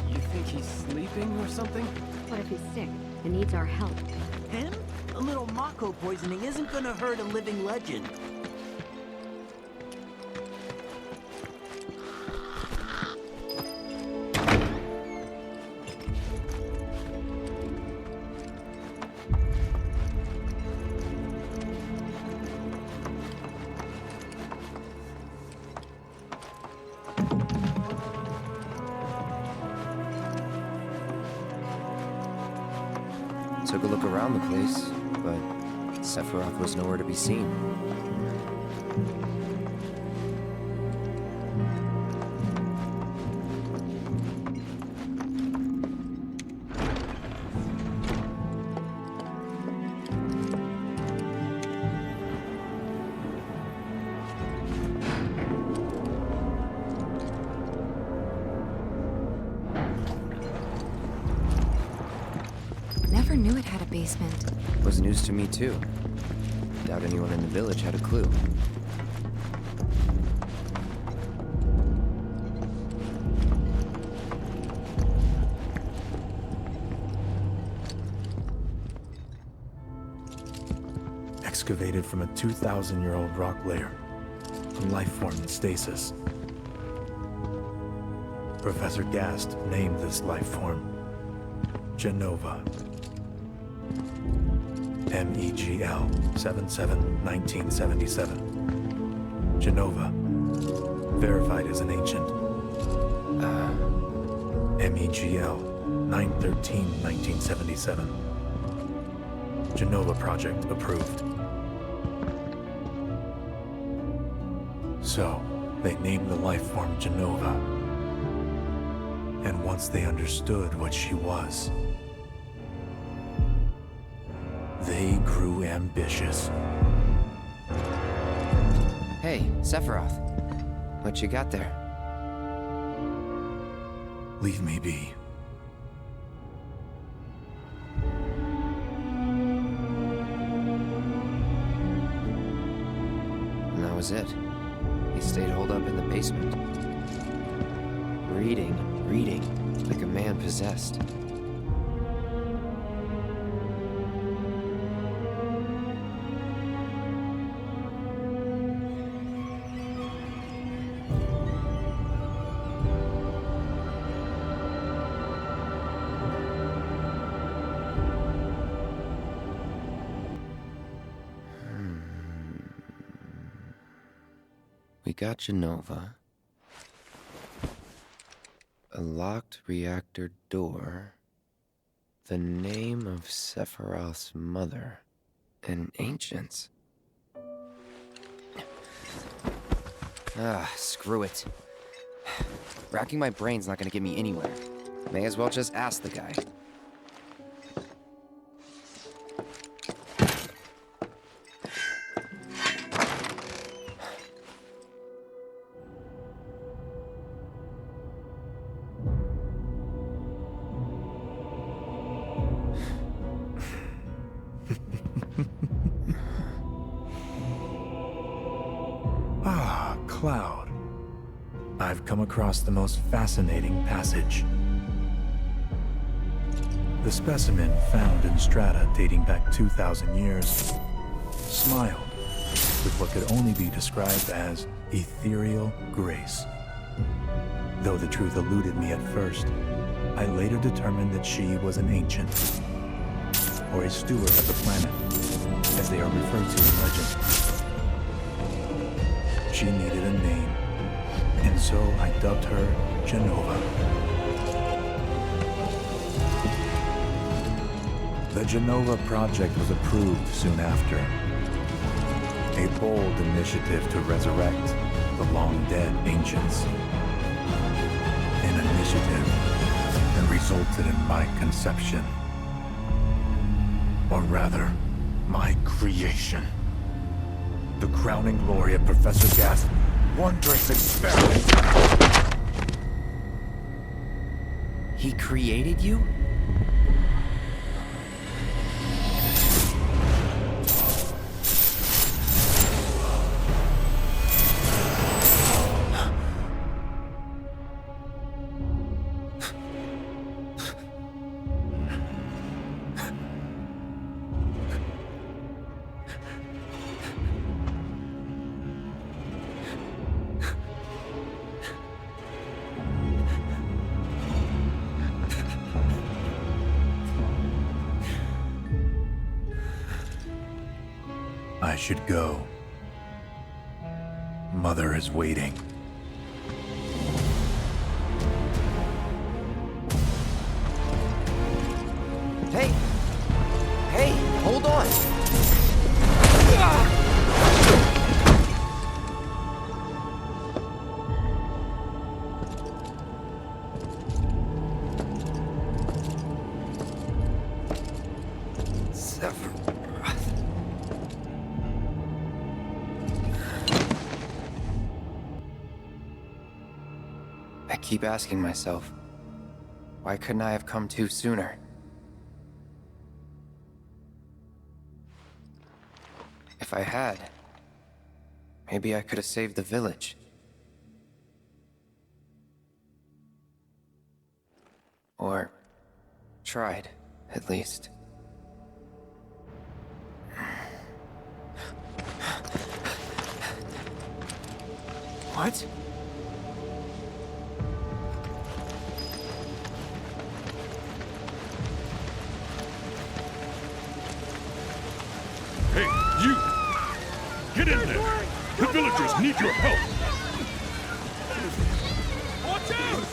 You think he's sleeping or something? What if he's sick and needs our help? Him? A little Mako poisoning isn't gonna hurt a living legend. Took a look around the place, but Sephiroth was nowhere to be seen. basement. Was news to me too. Doubt anyone in the village had a clue. Excavated from a 2,000-year-old rock layer, a life form in stasis. Professor Gast named this life form Genova. MEGL 77-1977. Genova. Verified as an ancient. MEGL 9/13/1977. Genova project approved. So, they named the life form Genova. And once they understood what she was, they grew ambitious. Hey, Sephiroth. What you got there? Leave me be. And that was it. He stayed holed up in the basement. Reading, like a man possessed. We got Genova. A locked reactor door. The name of Sephiroth's mother. And ancients. Screw it. Racking my brain's not gonna get me anywhere. May as well just ask the guy. Cloud. I've come across the most fascinating passage. The specimen found in strata dating back 2,000 years smiled with what could only be described as ethereal grace. Though the truth eluded me at first, I later determined that she was an ancient, or a steward of the planet, as they are referred to in legend. She needed a name, and so I dubbed her Genova. The Genova project was approved soon after. A bold initiative to resurrect the long-dead ancients. An initiative that resulted in my conception. Or rather, my creation. The crowning glory of Professor Gast's wondrous experiment. He created you? I should go. Mother is waiting. Hey! Hey, hold on! I keep asking myself, why couldn't I have come to sooner? If I had, maybe I could have saved the village. Or tried, at least. What? Hey, you! Get in there! The villagers need your help! Watch out!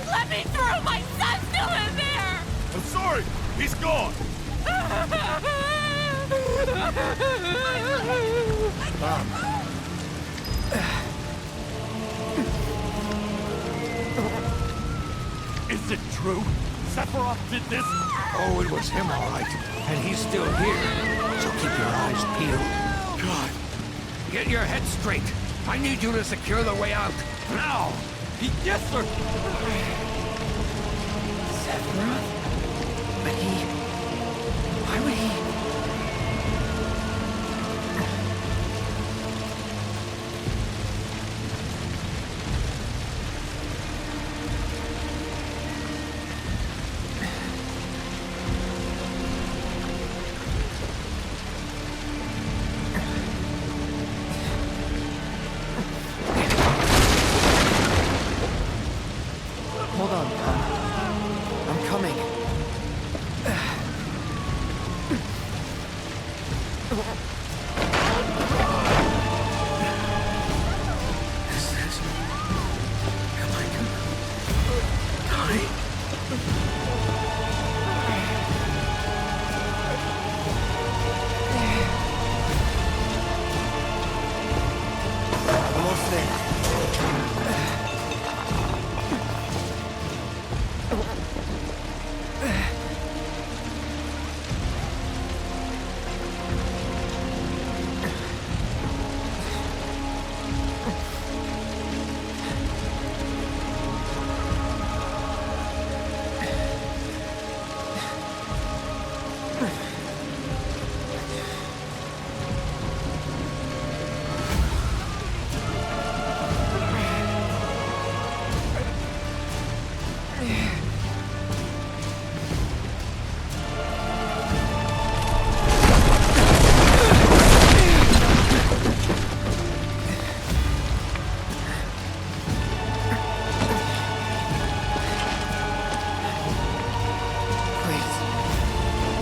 Let me through! My son's still in there! I'm sorry! He's gone! Is it true? Sephiroth did this? Oh, it was him, all right. And he's still here. So keep your eyes peeled. God. Get your head straight. I need you to secure the way out. Now! Yes, sir! Sephiroth? But why would he... Hold on, Tom. I'm coming. Almost there.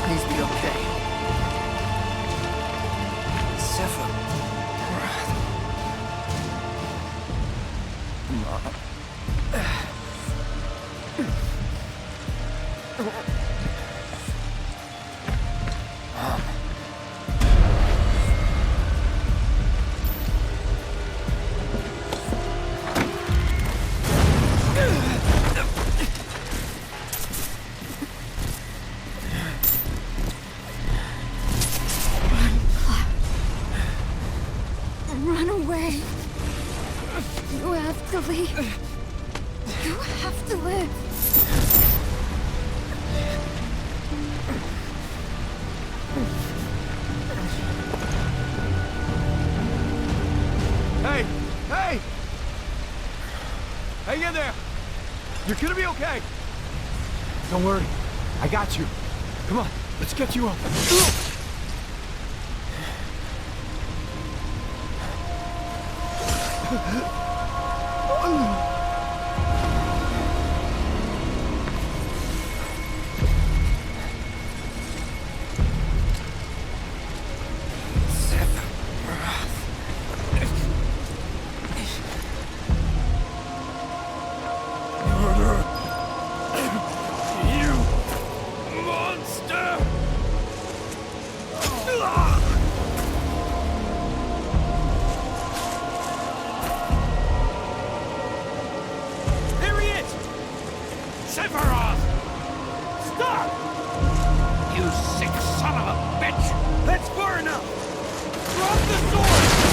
Please be okay. Sephiroth. Mom. Run away. You have to leave. You have to live. Hey! Hey! Hang in there! You're gonna be okay! Don't worry. I got you. Come on, let's get you up. Sephiroth! Stop! You sick son of a bitch! That's far enough! Drop the sword!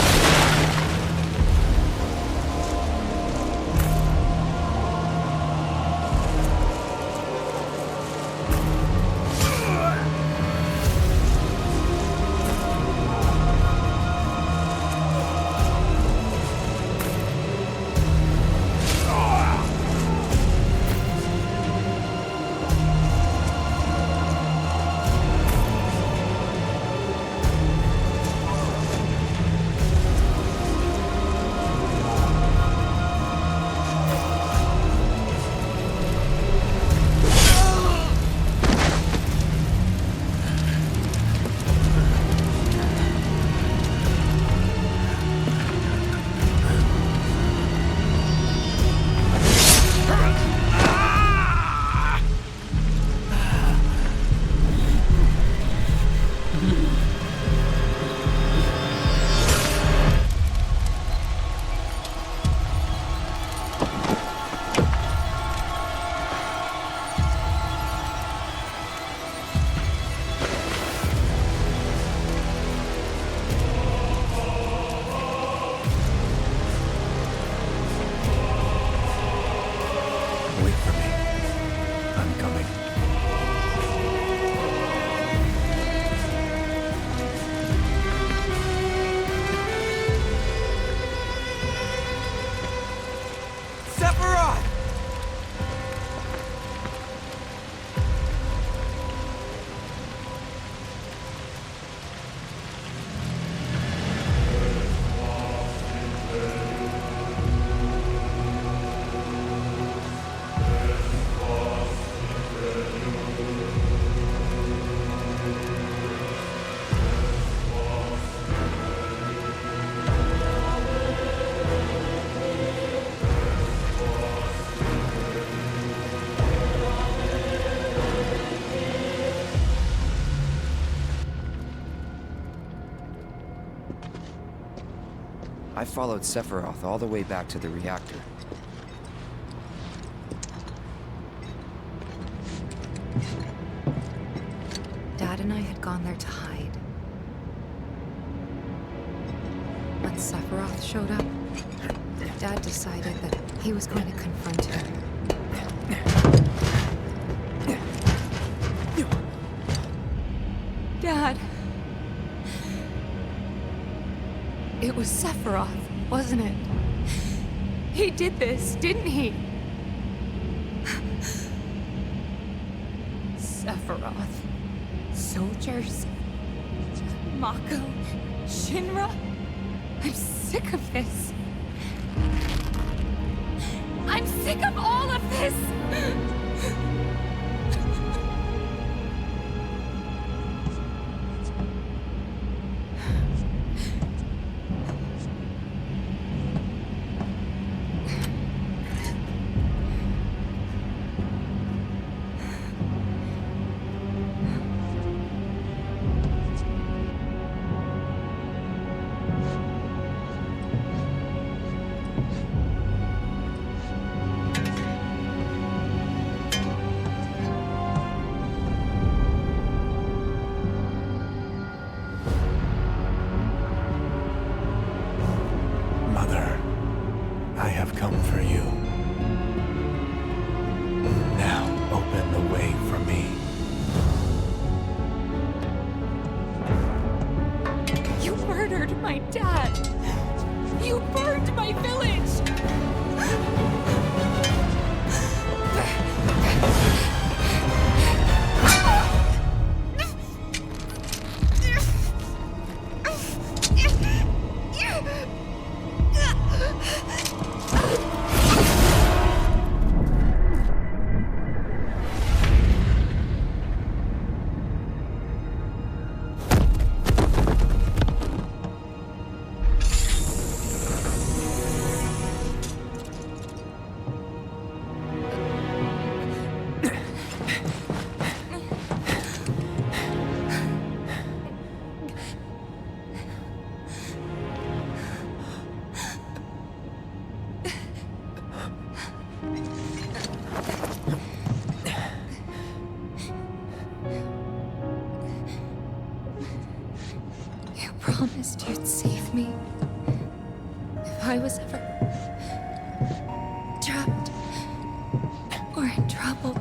I followed Sephiroth all the way back to the reactor. Dad and I had gone there to hide. When Sephiroth showed up, Dad decided that he was going to confront him. Dad! It was Sephiroth, wasn't it? He did this, didn't he? Sephiroth. Soldiers. Mako. Shinra. I'm sick of this. I'm sick of all of this! promised you'd save me. If I was ever trapped or in trouble.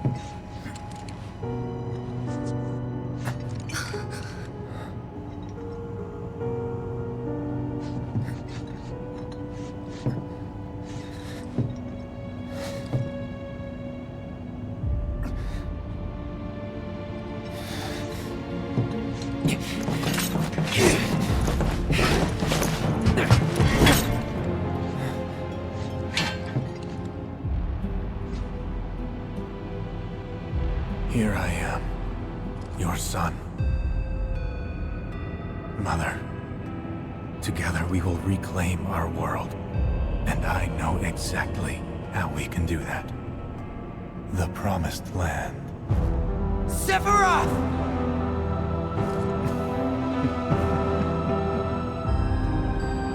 Here I am, your son. Mother, together we will reclaim our world. And I know exactly how we can do that. The Promised Land. Sephiroth!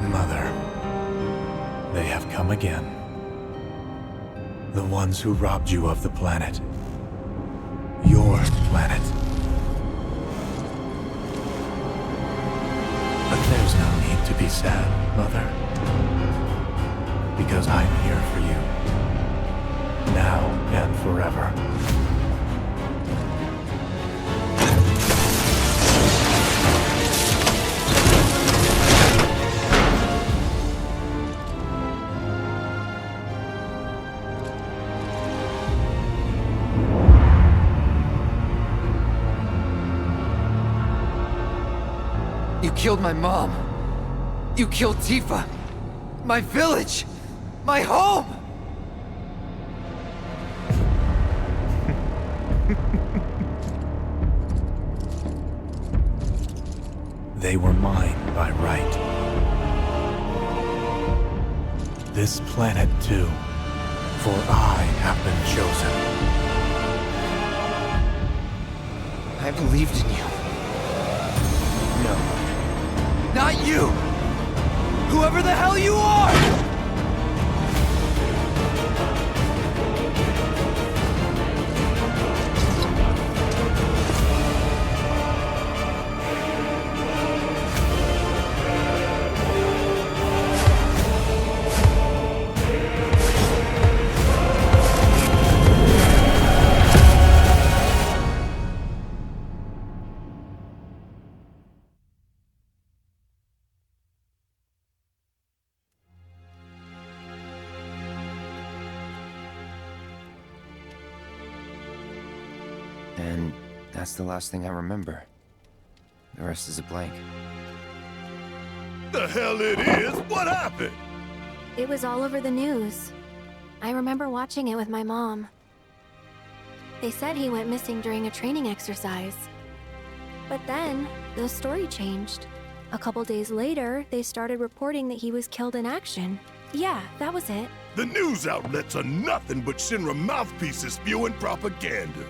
Mother, they have come again. The ones who robbed you of the planet. Your planet. But there's no need to be sad, Mother. Because I'm here for you. Now and forever. You killed my mom. You killed Tifa. My village. My home. They were mine by right. This planet too, for I have been chosen. I believed in you. No. Not you! Whoever the hell you are! And that's the last thing I remember. The rest is a blank. The hell it is? What happened? It was all over the news. I remember watching it with my mom. They said he went missing during a training exercise. But then, the story changed. A couple days later, they started reporting that he was killed in action. Yeah, that was it. The news outlets are nothing but Shinra mouthpieces spewing propaganda.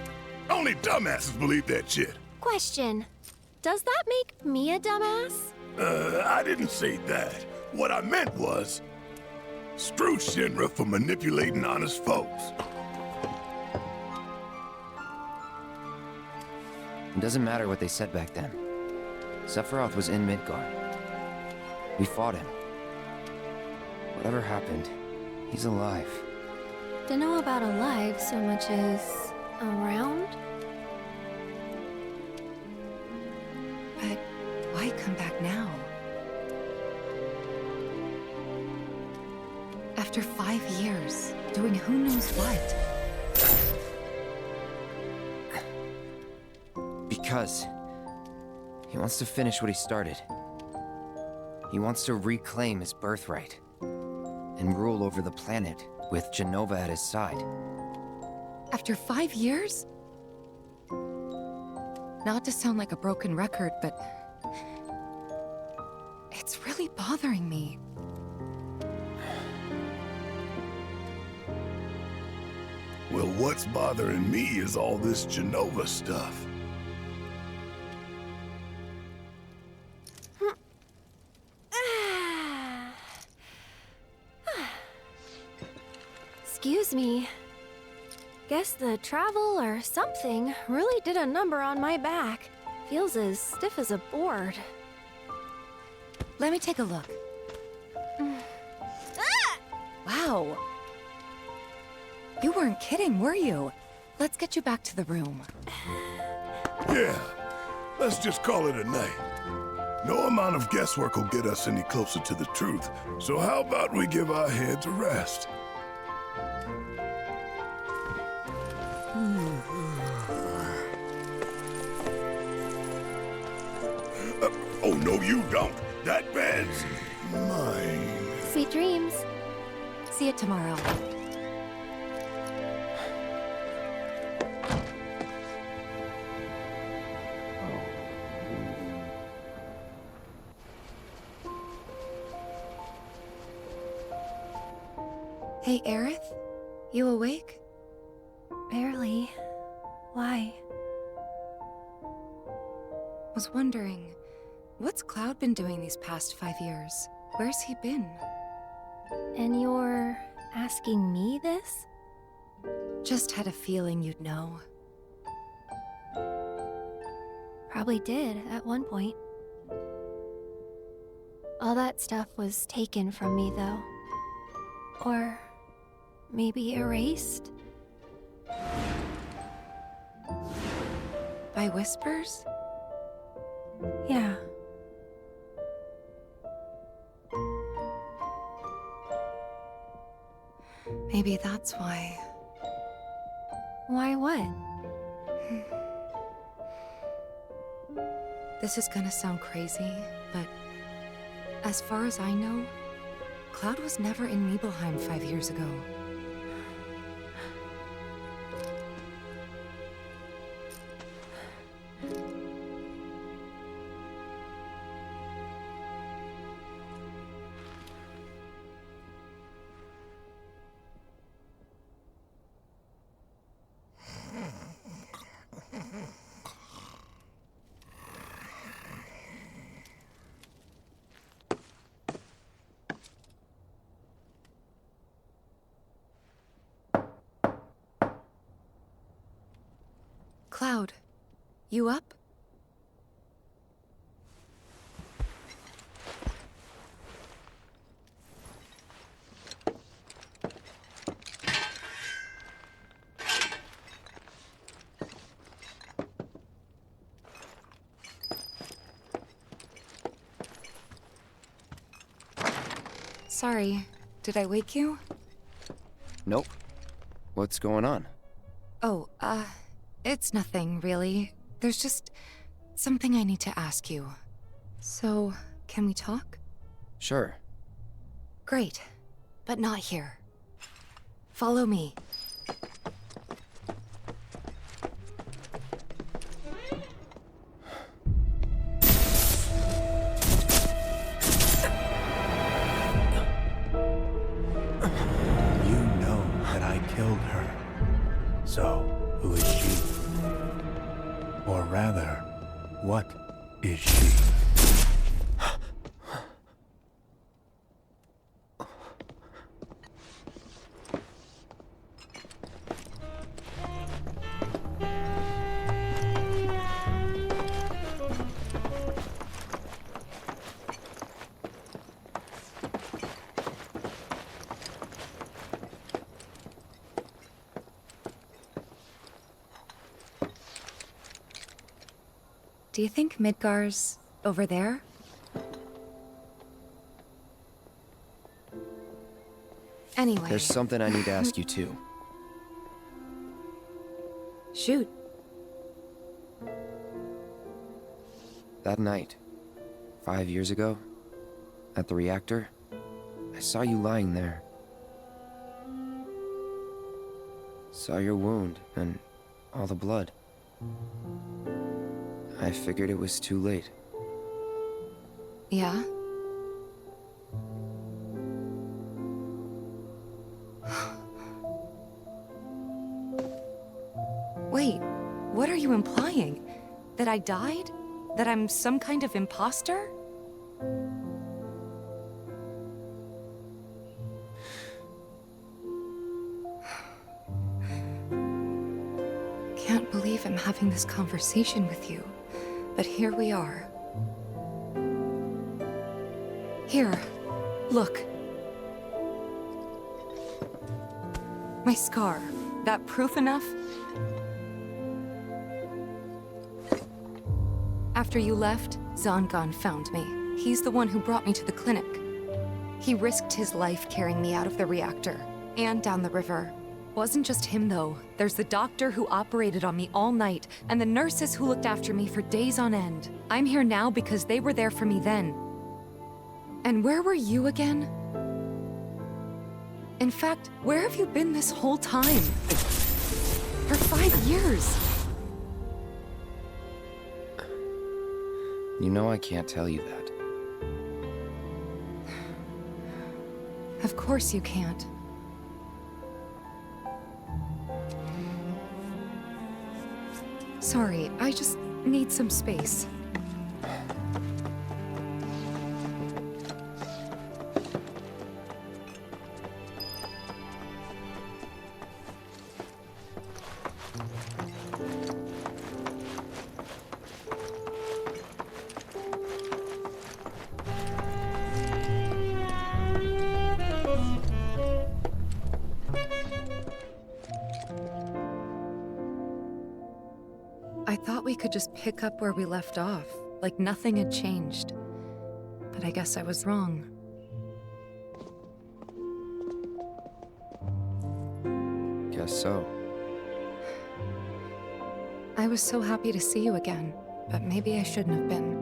Only dumbasses believe that shit. Question. Does that make me a dumbass? I didn't say that. What I meant was, screw Shinra for manipulating honest folks. It doesn't matter what they said back then. Sephiroth was in Midgar. We fought him. Whatever happened, he's alive. Don't know about alive so much as around? But why come back now? After 5 years, doing who knows what? Because he wants to finish what he started. He wants to reclaim his birthright and rule over the planet with Jenova at his side. After 5 years? Not to sound like a broken record, but it's really bothering me. Well, what's bothering me is all this Jenova stuff. Excuse me. Guess the travel or something really did a number on my back. Feels as stiff as a board. Let me take a look. Wow. You weren't kidding, were you? Let's get you back to the room. Yeah, let's just call it a night. No amount of guesswork will get us any closer to the truth, so how about we give our heads a rest? Oh, no you don't. That bed's mine. Sweet dreams. See you tomorrow. Hey, Aerith? You awake? Barely. Why? Was wondering, what's Cloud been doing these past 5 years? Where's he been? And you're asking me this? Just had a feeling you'd know. Probably did at one point. All that stuff was taken from me, though. Or maybe erased? By whispers? Yeah. Maybe that's why. Why what? This is gonna sound crazy, but as far as I know, Cloud was never in Nibelheim 5 years ago. Cloud, you up? Sorry, did I wake you? Nope. What's going on? Oh, it's nothing, really. There's just something I need to ask you. So, can we talk? Sure. Great, but not here. Follow me. You know that I killed her. So, who is she? Or rather, what is she? Do you think Midgar's over there? Anyway. There's something I need to ask you too. Shoot. That night, 5 years ago, at the reactor, I saw you lying there. Saw your wound and all the blood. I figured it was too late. Yeah? Wait, what are you implying? That I died? That I'm some kind of imposter? Can't believe I'm having this conversation with you, but here we are. Here, look. My scar. That proof enough? After you left, Zangan found me. He's the one who brought me to the clinic. He risked his life carrying me out of the reactor, and down the river. Wasn't just him, though. There's the doctor who operated on me all night, and the nurses who looked after me for days on end. I'm here now because they were there for me then. And where were you again? In fact, where have you been this whole time? For 5 years. You know I can't tell you that. Of course you can't. Sorry, I just need some space. I thought we could just pick up where we left off, like nothing had changed. But I guess I was wrong. Guess so. I was so happy to see you again, but maybe I shouldn't have been.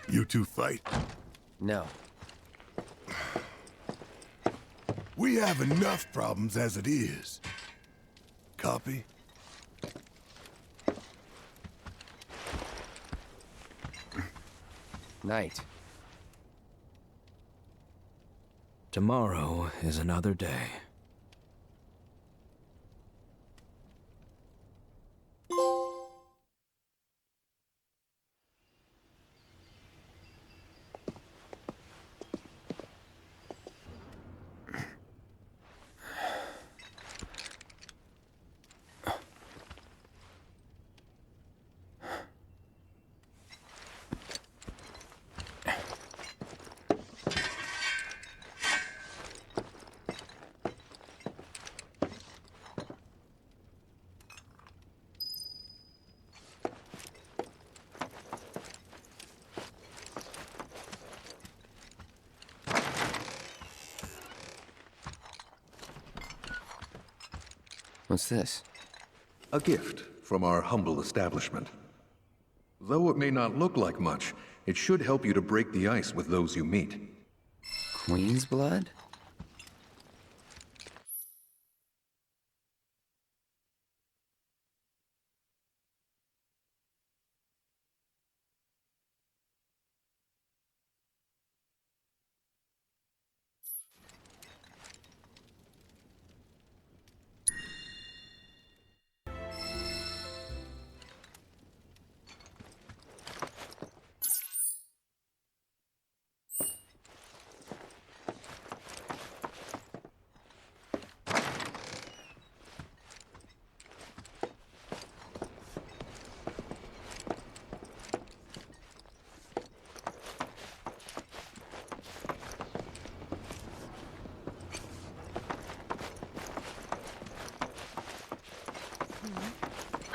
You two fight? No. We have enough problems as it is. Copy? Night. Tomorrow is another day. What's this? A gift from our humble establishment. Though it may not look like much, it should help you to break the ice with those you meet. Queen's blood?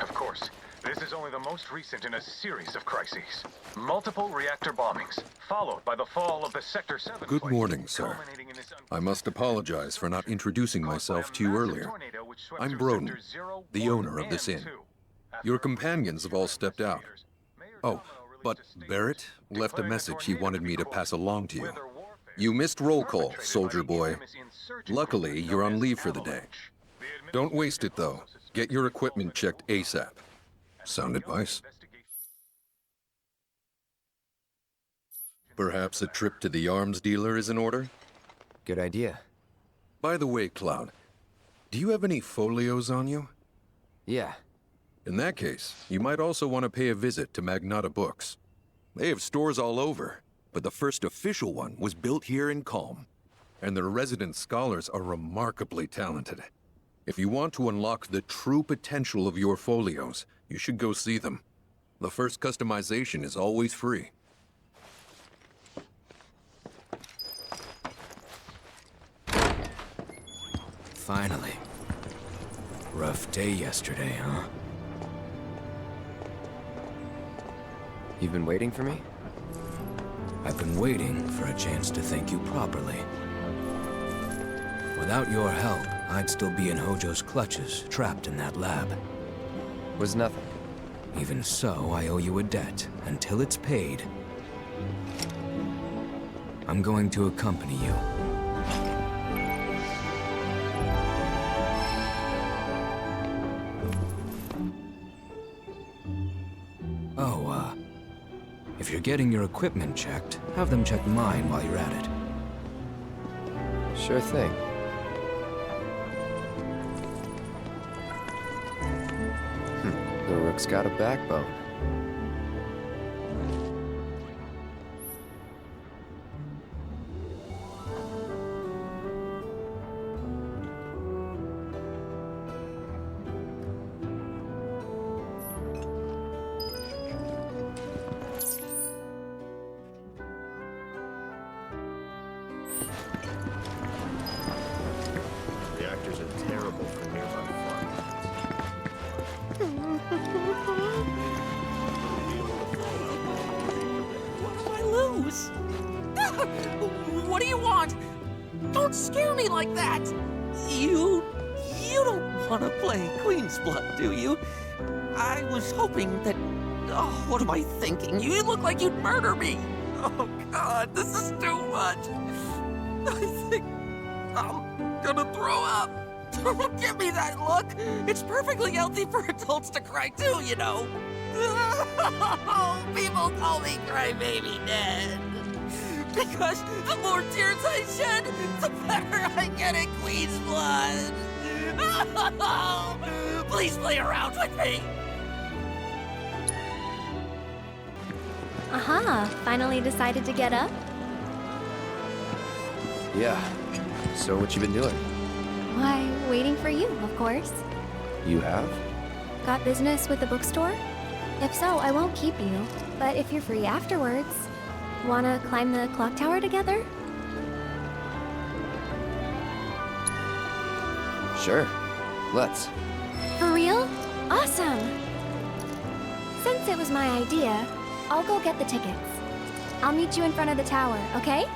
Of course, this is only the most recent in a series of crises. Multiple reactor bombings, followed by the fall of the Sector 7 Good flight, morning, sir. culminating in this I must apologize for not introducing myself to you earlier. I'm Broden, the owner of this inn. Your companions have all stepped out. Oh, but Barrett left a message he wanted me to pass along to you. You missed roll call, soldier boy. Luckily, you're on leave for the day. Don't waste it, though. Get your equipment checked ASAP. Sound advice? Perhaps a trip to the arms dealer is in order? Good idea. By the way, Cloud, do you have any folios on you? Yeah. In that case, you might also want to pay a visit to Magnata Books. They have stores all over, but the first official one was built here in Calm. And their resident scholars are remarkably talented. If you want to unlock the true potential of your folios, you should go see them. The first customization is always free. Finally. Rough day yesterday, huh? You've been waiting for me? I've been waiting for a chance to thank you properly. Without your help, I'd still be in Hojo's clutches, trapped in that lab. Was nothing. Even so, I owe you a debt. Until it's paid, I'm going to accompany you. Oh, if you're getting your equipment checked, have them check mine while you're at it. Sure thing. The rook's got a backbone. Reactors are terrible for nearby What do I lose? What do you want? Don't scare me like that! You don't want to play Queen's Blood, do you? I was hoping that... Oh, what am I thinking? You look like you'd murder me! Oh, God, this is too much! I think I'm gonna throw up! Don't give me that look! It's perfectly healthy for adults to cry too, you know! People call me Crybaby Ned! Because the more tears I shed, the better I get at Queen's Blood! Please play around with me! Aha, finally decided to get up? Yeah. So what you been doing? Why, waiting for you, of course. You have? Got business with the bookstore? If so, I won't keep you. But if you're free afterwards, wanna climb the clock tower together? Sure. Let's. For real? Awesome! Since it was my idea, I'll go get the tickets. I'll meet you in front of the tower, okay?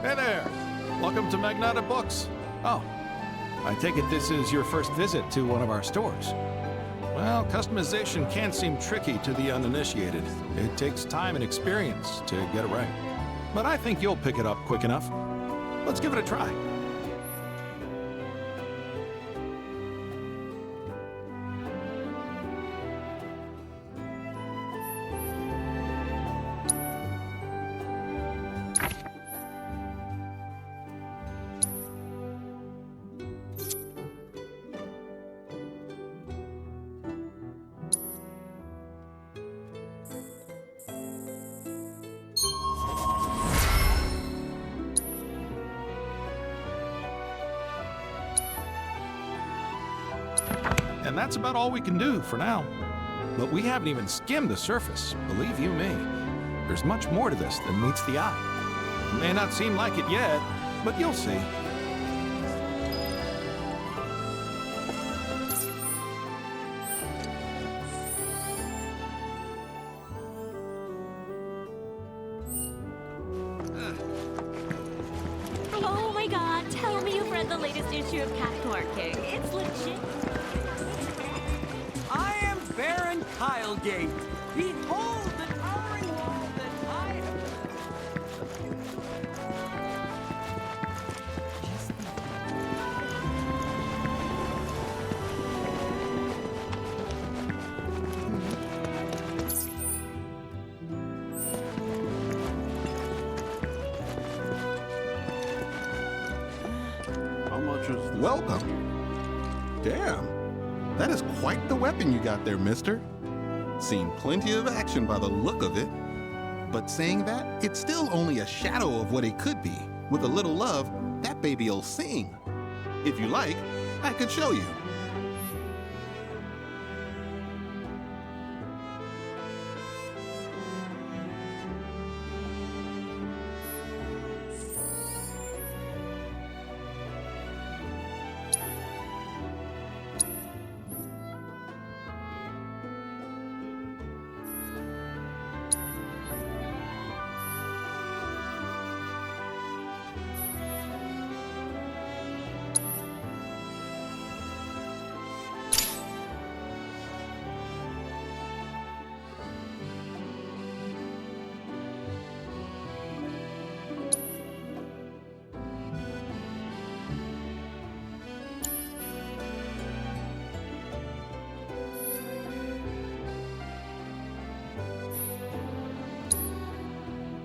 Hey there! Welcome to Magnata Books. Oh, I take it this is your first visit to one of our stores. Well, customization can seem tricky to the uninitiated. It takes time and experience to get it right. But I think you'll pick it up quick enough. Let's give it a try. And that's about all we can do for now. But we haven't even skimmed the surface, believe you me. There's much more to this than meets the eye. It may not seem like it yet, but you'll see. Oh my god, tell me you've read the latest issue of Cat King. It's legit. I am Baron Kylegate. Behold the towering wall that I have... Welcome. Damn, that is quite the weapon you got there, mister. Seen plenty of action by the look of it. But saying that, it's still only a shadow of what it could be. With a little love, that baby'll sing. If you like, I could show you.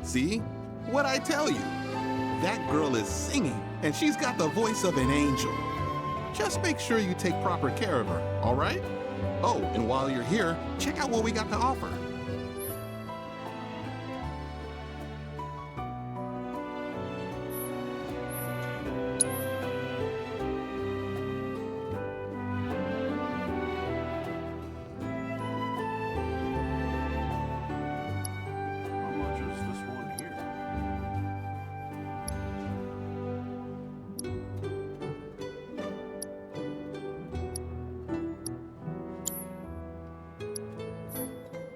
See? What'd I tell you? That girl is singing, and she's got the voice of an angel. Just make sure you take proper care of her, all right? Oh, and while you're here, check out what we got to offer.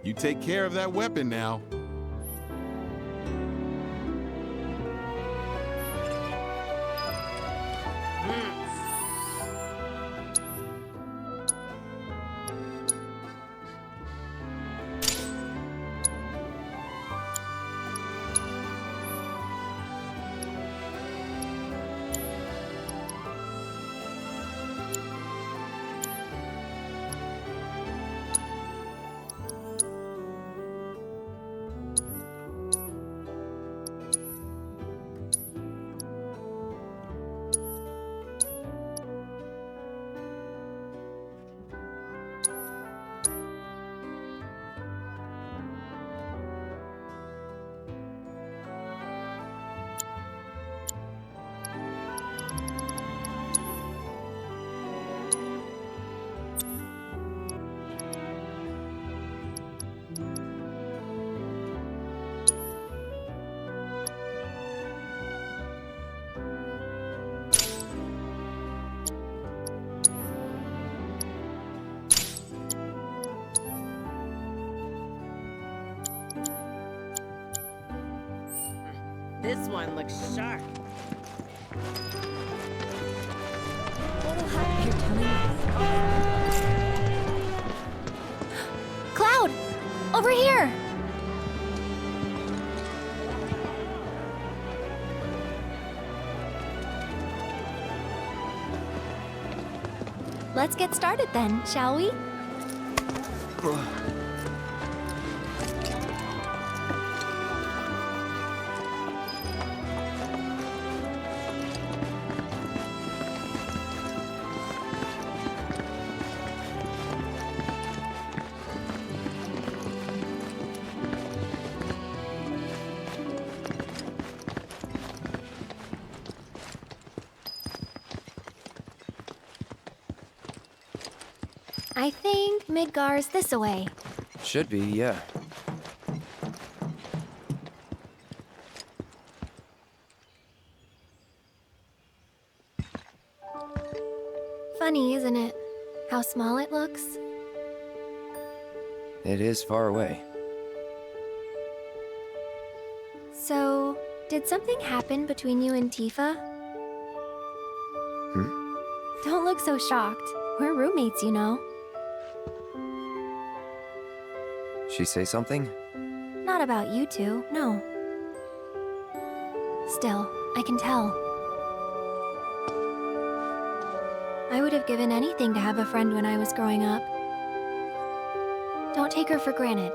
You take care of that weapon now. This one looks sharp. What'll happen here, Tony? Cloud! Over here! Let's get started then, shall we? I think Midgar's this away. Should be, yeah. Funny, isn't it? How small it looks? It is far away. So, did something happen between you and Tifa? Don't look so shocked. We're roommates, you know. She say something? Not about you two, no. Still, I can tell. I would have given anything to have a friend when I was growing up. Don't take her for granted.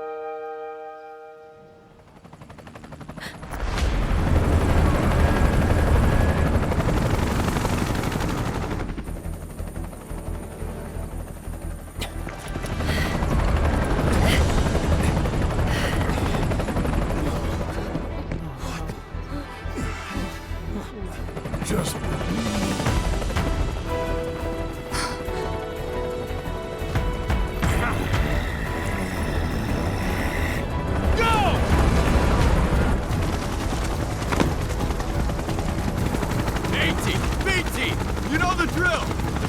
just... You know the drill!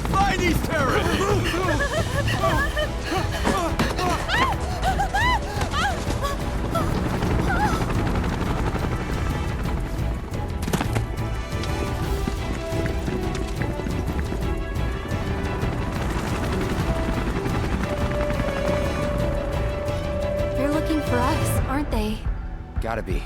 Find these terrorists! They're looking for us, aren't they? Gotta be.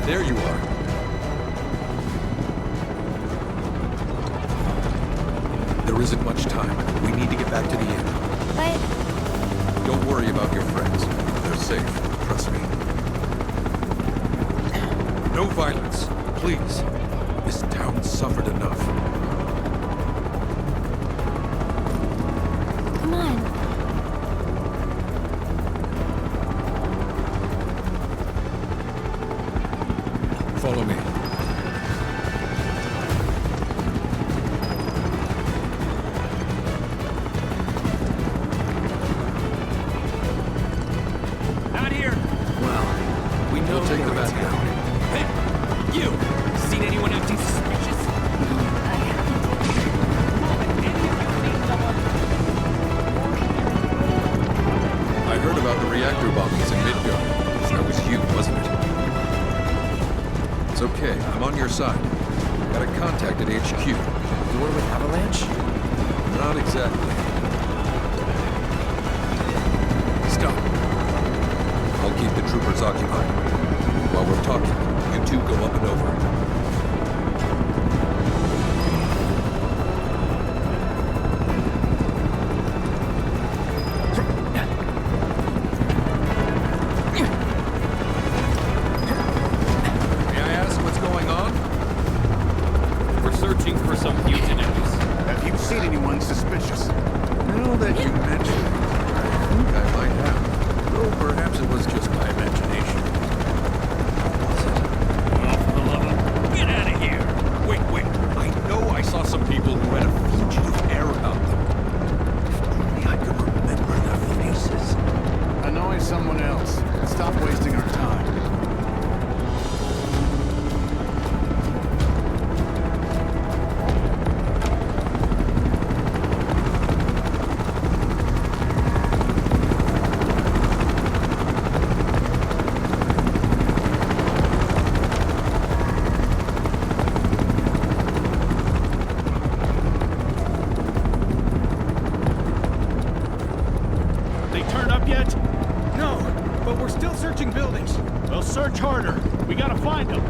There you are. There isn't much time. We need to get back to the inn. But... Don't worry about your friends. They're safe. Trust me. No violence, please. This town suffered enough. Come on. Follow me. Not here! Well, we know We'll take they're the in back town. down. Hey! You! Seen anyone acting suspicious? I heard about the reactor bombings in Midgard. That was you, wasn't it? It's okay. I'm on your side. Got a contact at HQ. The one with Avalanche? Not exactly. Stop. I'll keep the troopers occupied. While we're talking, you two go up and over. May I ask what's going on? We're searching for some fugitives. Have you seen anyone suspicious? Now that you mention it, I think I might have. Though perhaps it was just my imagination. Oh, for the love of... Get out of here! Wait. I know I saw some people who had a fugitive air about them. If only I could remember their faces. Annoy someone else. Stop wasting our time. They turned up yet? No, but we're still searching buildings. We'll search harder. We gotta find them.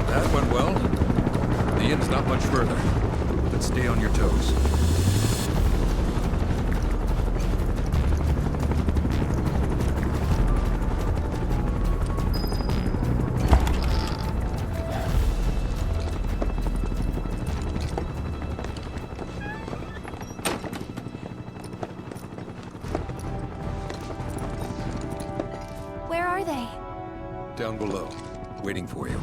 That went well. The inn's not much further, but stay on your toes. Where are they? Down below, waiting for you.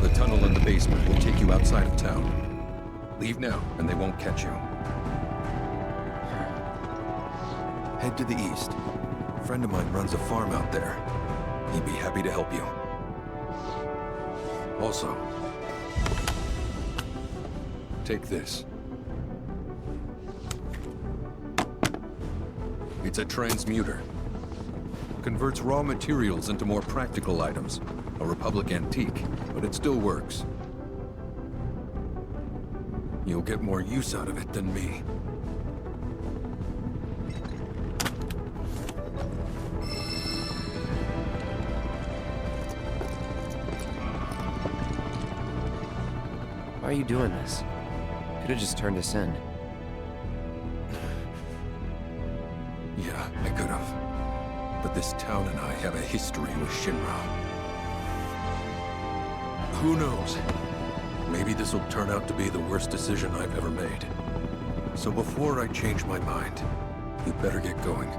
The tunnel in the basement will take you outside of town. Leave now, and they won't catch you. Head to the east. A friend of mine runs a farm out there. He'd be happy to help you. Also, take this. It's a transmuter. Converts raw materials into more practical items. A Republic antique, but it still works. You'll get more use out of it than me. Why are you doing this? Could have just turned us in. Yeah, I could have. But this town and I have a history with Shinra. Who knows? Maybe this will turn out to be the worst decision I've ever made. So before I change my mind, you better get going.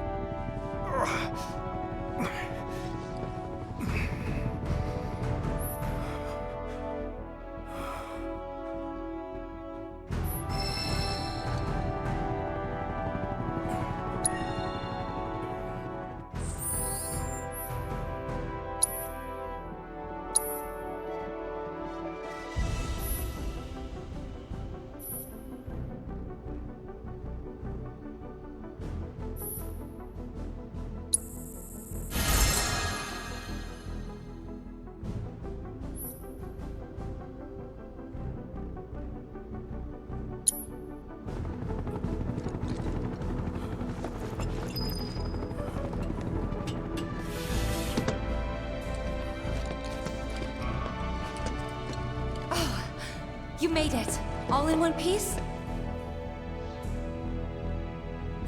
You made it. All in one piece?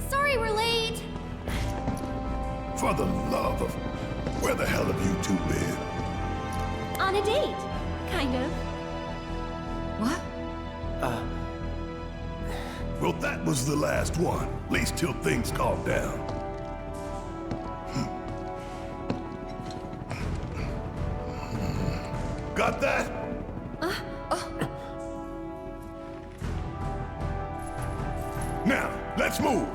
Sorry we're late. For the love of... Where the hell have you two been? On a date. Kind of. What? Well, that was the last one. At least till things calm down. Got that? Now, let's move.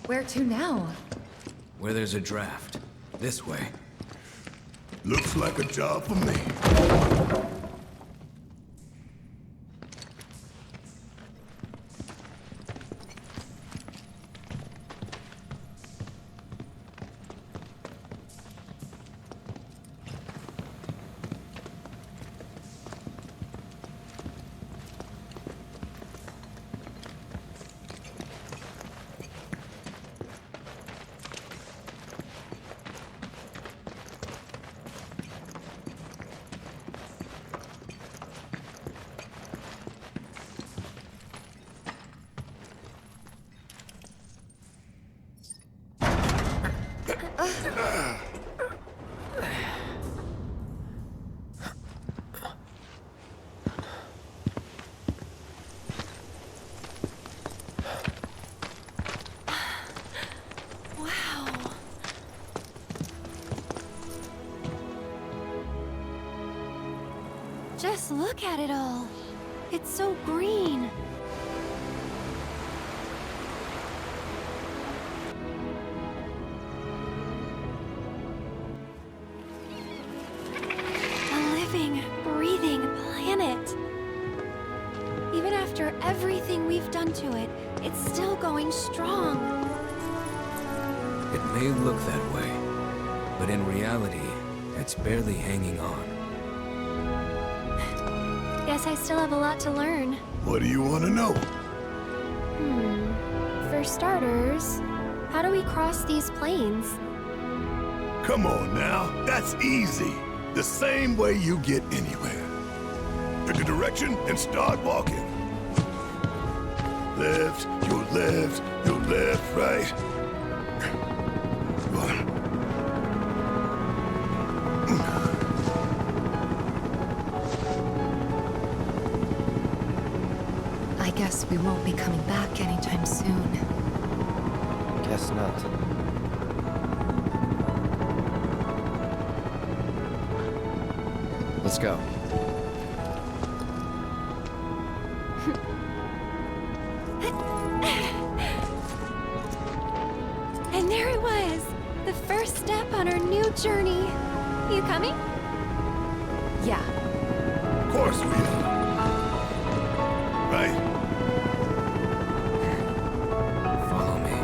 Where to now? Where there's a draft. This way. Looks like a job for me. Just look at it all. It's so green. A living, breathing planet. Even after everything we've done to it, it's still going strong. It may look that way, but in reality, it's barely hanging on. Guess I still have a lot to learn. What do you want to know? For starters, how do we cross these plains? Come on now, that's easy. The same way you get anywhere. Pick a direction and start walking. Left, your left, right. I guess we won't be coming back anytime soon. Guess not. Let's go. And there it was, the first step on our new journey. You coming? Yeah. Of course we are. Right? Follow me.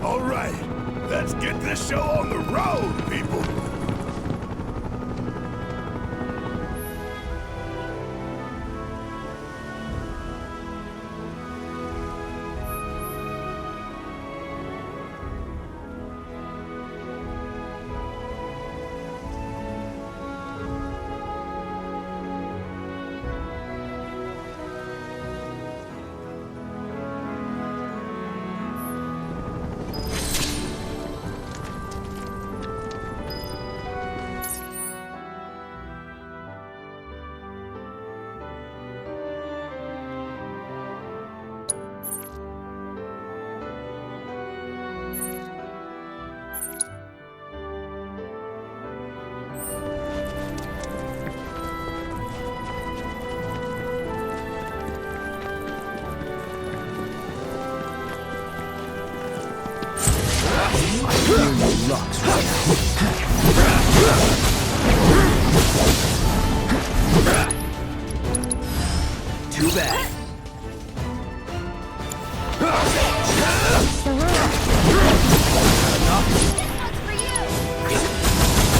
All right, let's get this show on the road, people. Too bad.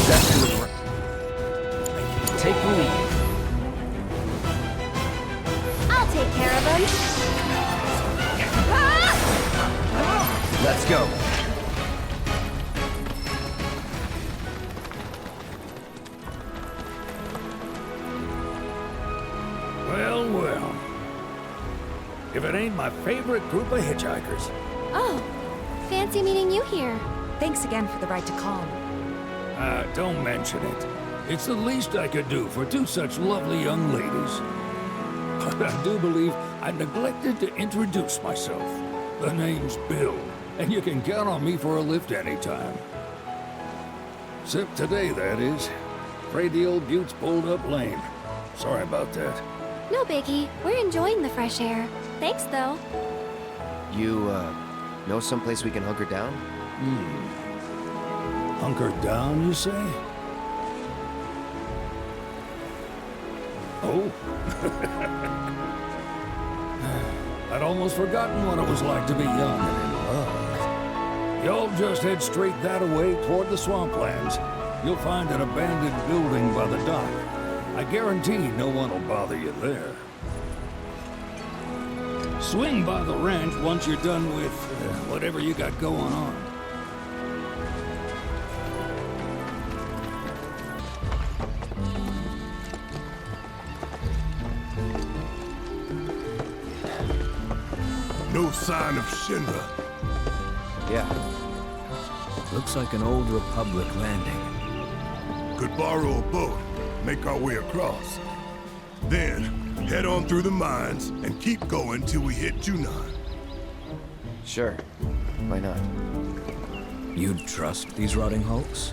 That's good. Take the lead. I'll take care of him. Let's go. Well, well. If it ain't my favorite group of hitchhikers. Oh, fancy meeting you here. Thanks again for the ride to Calm. Don't mention it. It's the least I could do for two such lovely young ladies. But I do believe I neglected to introduce myself. The name's Bill, and you can count on me for a lift anytime. Except today, that is. Afraid the old bute's pulled up lame. Sorry about that. No biggie. We're enjoying the fresh air. Thanks, though. You, know someplace we can hunker down? Hunker down, you say? Oh? I'd almost forgotten what it was like to be young and in love. Y'all just head straight that away toward the swamplands. You'll find an abandoned building by the dock. I guarantee no one will bother you there. Swing by the ranch once you're done with whatever you got going on. No sign of Shinra. Yeah. Looks like an old Republic landing. Could borrow a boat, make our way across. Then, head on through the mines and keep going till we hit Junon. Sure. Why not? You'd trust these rotting hulks?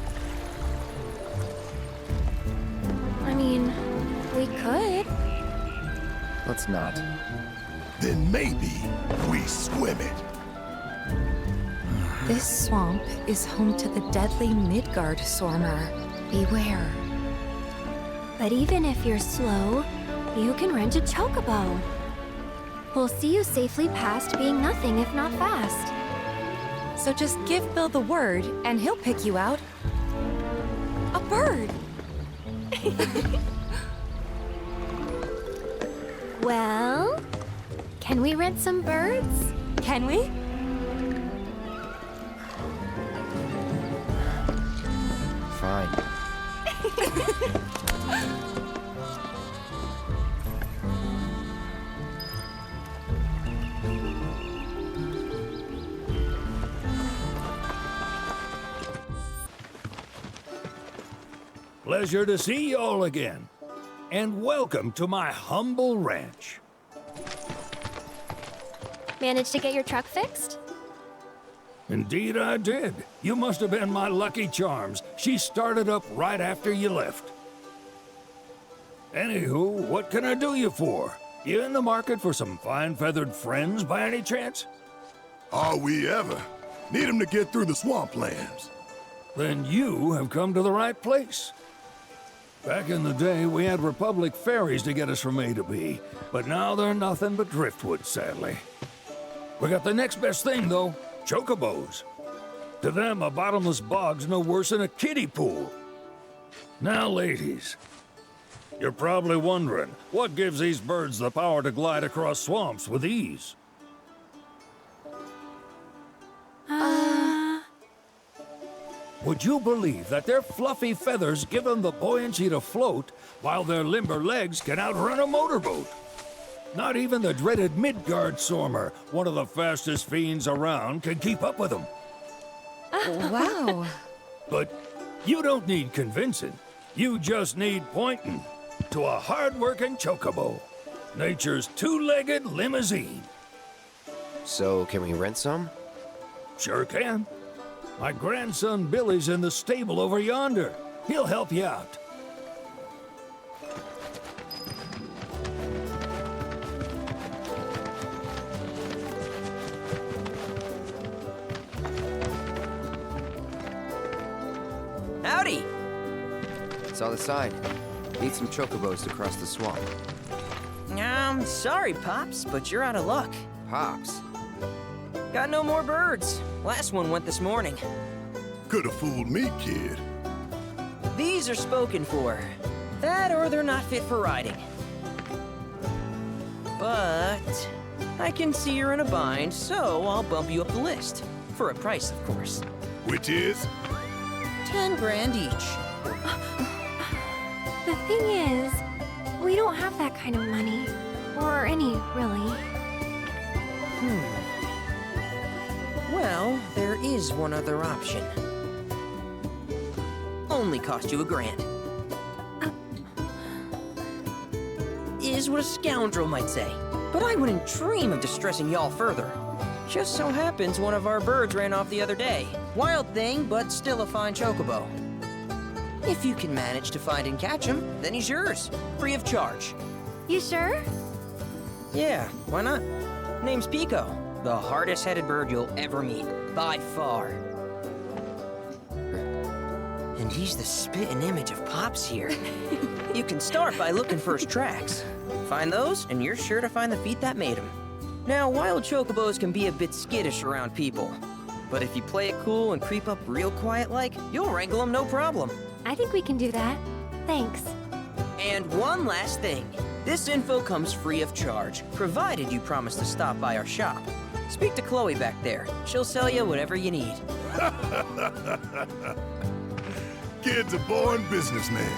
I mean, we could. Let's not. Then maybe we swim it. This swamp is home to the deadly Midgard Sormer. Beware. But even if you're slow, you can rent a chocobo. We'll see you safely past being nothing if not fast. So just give Bill the word, and he'll pick you out. A bird! Well, can we rent some birds? Can we? Fine. Pleasure to see y'all again. And welcome to my humble ranch. Managed to get your truck fixed? Indeed I did. You must have been my lucky charms. She started up right after you left. Anywho, what can I do you for? You in the market for some fine-feathered friends by any chance? Are we ever? Need them to get through the swamplands. Then you have come to the right place. Back in the day, we had Republic ferries to get us from A to B, but now they're nothing but driftwood, sadly. We got the next best thing, though, chocobos. To them, a bottomless bog's no worse than a kiddie pool. Now, ladies, you're probably wondering, what gives these birds the power to glide across swamps with ease? Would you believe that their fluffy feathers give them the buoyancy to float, while their limber legs can outrun a motorboat? Not even the dreaded Midgard Sormer, one of the fastest fiends around, can keep up with them. Wow. But you don't need convincing. You just need pointing to a hard-working chocobo. Nature's two-legged limousine. So, can we rent some? Sure can. My grandson Billy's in the stable over yonder. He'll help you out. Howdy! Saw the sign. Need some chocobos to cross the swamp. Sorry, Pops, but you're out of luck. Pops? Got no more birds. Last one went this morning. Could have fooled me, kid. These are spoken for. That or they're not fit for riding. But I can see you're in a bind, so I'll bump you up the list. For a price, of course. Which is? 10 grand each. The thing is, we don't have that kind of money. Or any, really. Well, there is one other option. Only cost you $1,000. Is what a scoundrel might say. But I wouldn't dream of distressing y'all further. Just so happens one of our birds ran off the other day. Wild thing, but still a fine chocobo. If you can manage to find and catch him, then he's yours. Free of charge. You sure? Yeah, why not? Name's Pico. The hardest-headed bird you'll ever meet. By far. And he's the spitting image of Pops here. You can start by looking for his tracks. Find those, and you're sure to find the feet that made him. Now, wild chocobos can be a bit skittish around people. But if you play it cool and creep up real quiet-like, you'll wrangle them no problem. I think we can do that. Thanks. And one last thing. This info comes free of charge, provided you promise to stop by our shop. Speak to Chloe back there. She'll sell you whatever you need. Kid's a born businessman.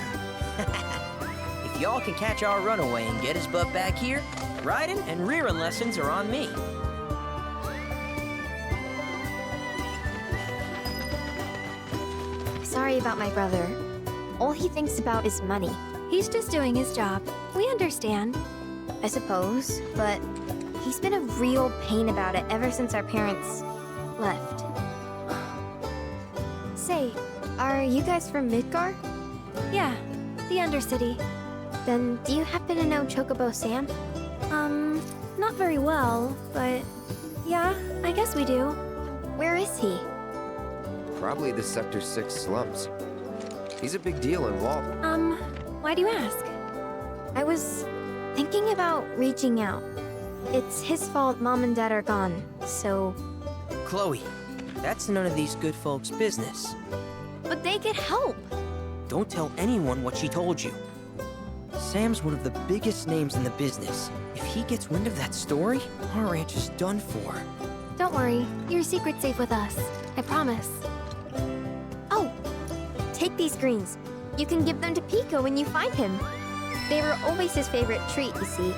If y'all can catch our runaway and get his butt back here, riding and rearing lessons are on me. Sorry about my brother. All he thinks about is money. He's just doing his job. We understand. I suppose, but he's been a real pain about it ever since our parents left. Say, are you guys from Midgar? Yeah, the Undercity. Then do you happen to know Chocobo Sam? Not very well, but yeah, I guess we do. Where is he? Probably the Sector 6 slums. He's a big deal in Walden. Why do you ask? I was thinking about reaching out. It's his fault Mom and Dad are gone, so... Chloe, that's none of these good folks' business. But they could help! Don't tell anyone what she told you. Sam's one of the biggest names in the business. If he gets wind of that story, our ranch is done for. Don't worry, your secret's safe with us. I promise. Oh! Take these greens. You can give them to Pico when you find him. They were always his favorite treat, you see.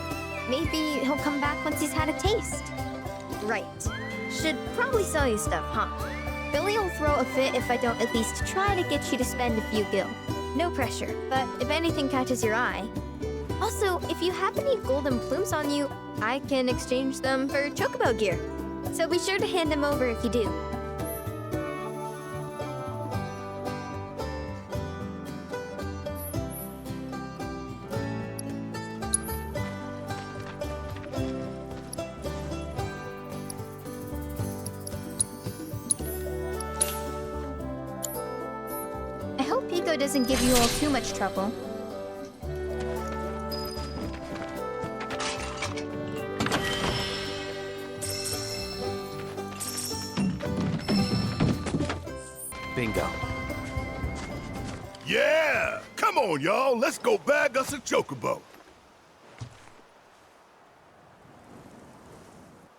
Maybe he'll come back once he's had a taste. Right. Should probably sell you stuff, huh? Billy will throw a fit if I don't at least try to get you to spend a few gil. No pressure, but if anything catches your eye... Also, if you have any golden plumes on you, I can exchange them for chocobo gear. So be sure to hand them over if you do. I hope Pico doesn't give you all too much trouble. Bingo. Yeah! Come on, y'all. Let's go bag us a chocobo.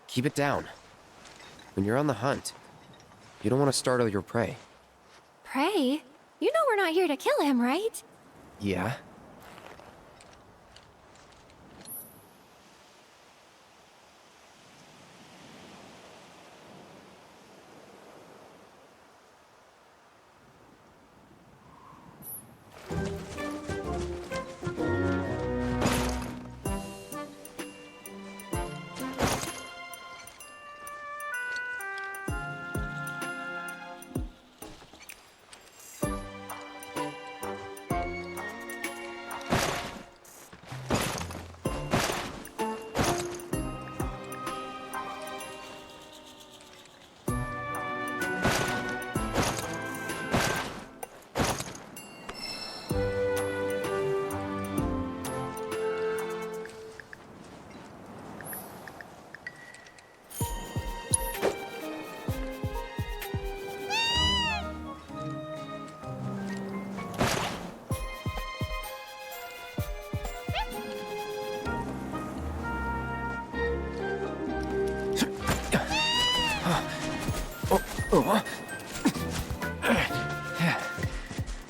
Keep it down. When you're on the hunt, you don't want to startle your prey. Prey? You know we're not here to kill him, right? Yeah?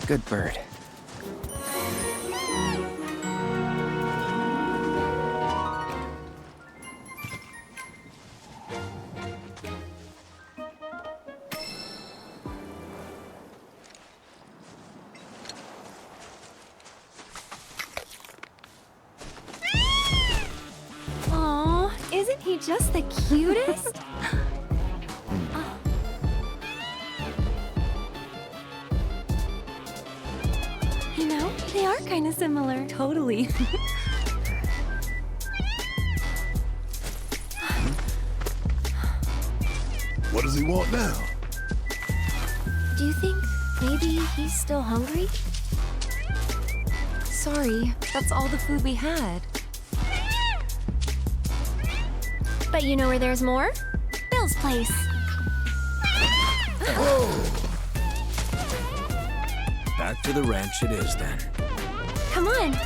Good bird. Aw, isn't he just the cutest? You know, they are kind of similar. Totally. What does he want now? Do you think maybe he's still hungry? Sorry, that's all the food we had. But you know where there's more? Bill's place. Back to the ranch it is then. Come on.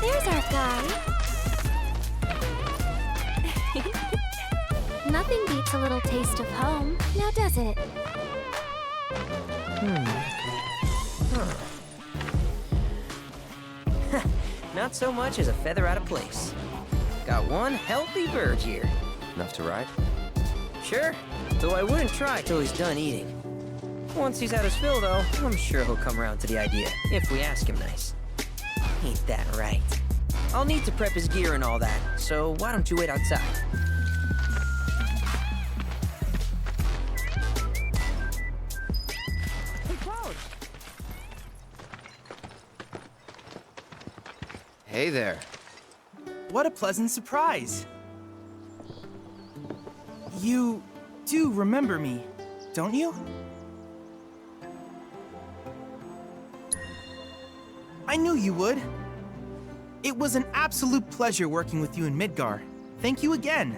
There's our guy. Nothing beats a little taste of home, now does it? Not so much as a feather out of place. Got one healthy bird here. Enough to ride? Sure, though I wouldn't try till he's done eating. Once he's had his fill, though, I'm sure he'll come around to the idea, if we ask him nice. Ain't that right? I'll need to prep his gear and all that, so why don't you wait outside? Hey, Cloud! Hey there. What a pleasant surprise. You do remember me, don't you? I knew you would. It was an absolute pleasure working with you in Midgar. Thank you again.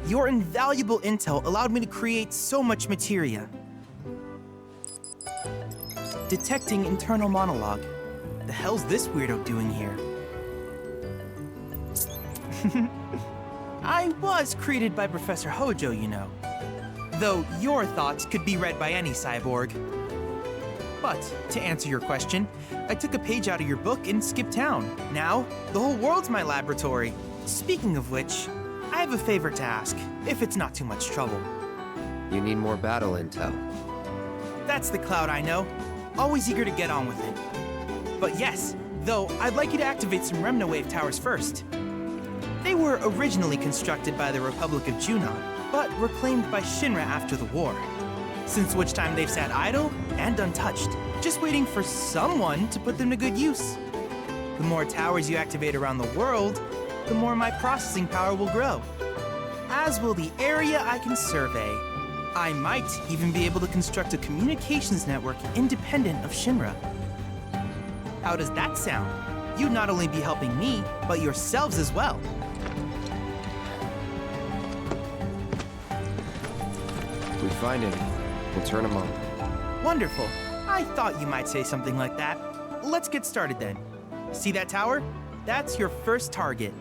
Your invaluable intel allowed me to create so much materia. Detecting internal monologue. The hell's this weirdo doing here? I was created by Professor Hojo, you know. Though your thoughts could be read by any cyborg. But, to answer your question, I took a page out of your book and skipped town. Now, the whole world's my laboratory. Speaking of which, I have a favor to ask, if it's not too much trouble. You need more battle intel. That's the Cloud I know. Always eager to get on with it. But yes, though, I'd like you to activate some Remna Wave towers first. They were originally constructed by the Republic of Junon, but reclaimed by Shinra after the war. Since which time they've sat idle and untouched, just waiting for someone to put them to good use. The more towers you activate around the world, the more my processing power will grow. As will the area I can survey. I might even be able to construct a communications network independent of Shinra. How does that sound? You'd not only be helping me, but yourselves as well. If we find any, we'll turn them on. Wonderful. I thought you might say something like that. Let's get started then. See that tower? That's your first target.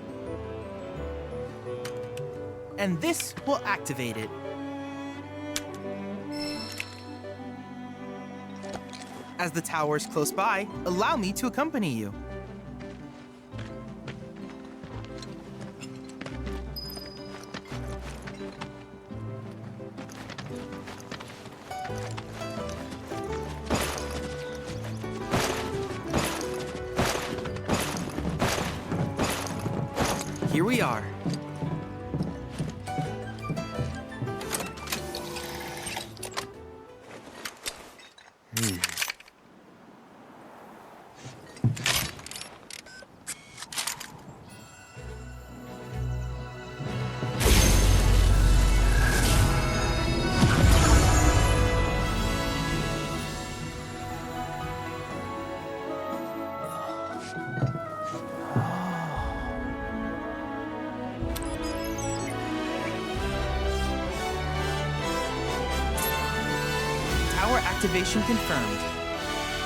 And this will activate it. As the tower is close by, allow me to accompany you. Here we are. Activation confirmed.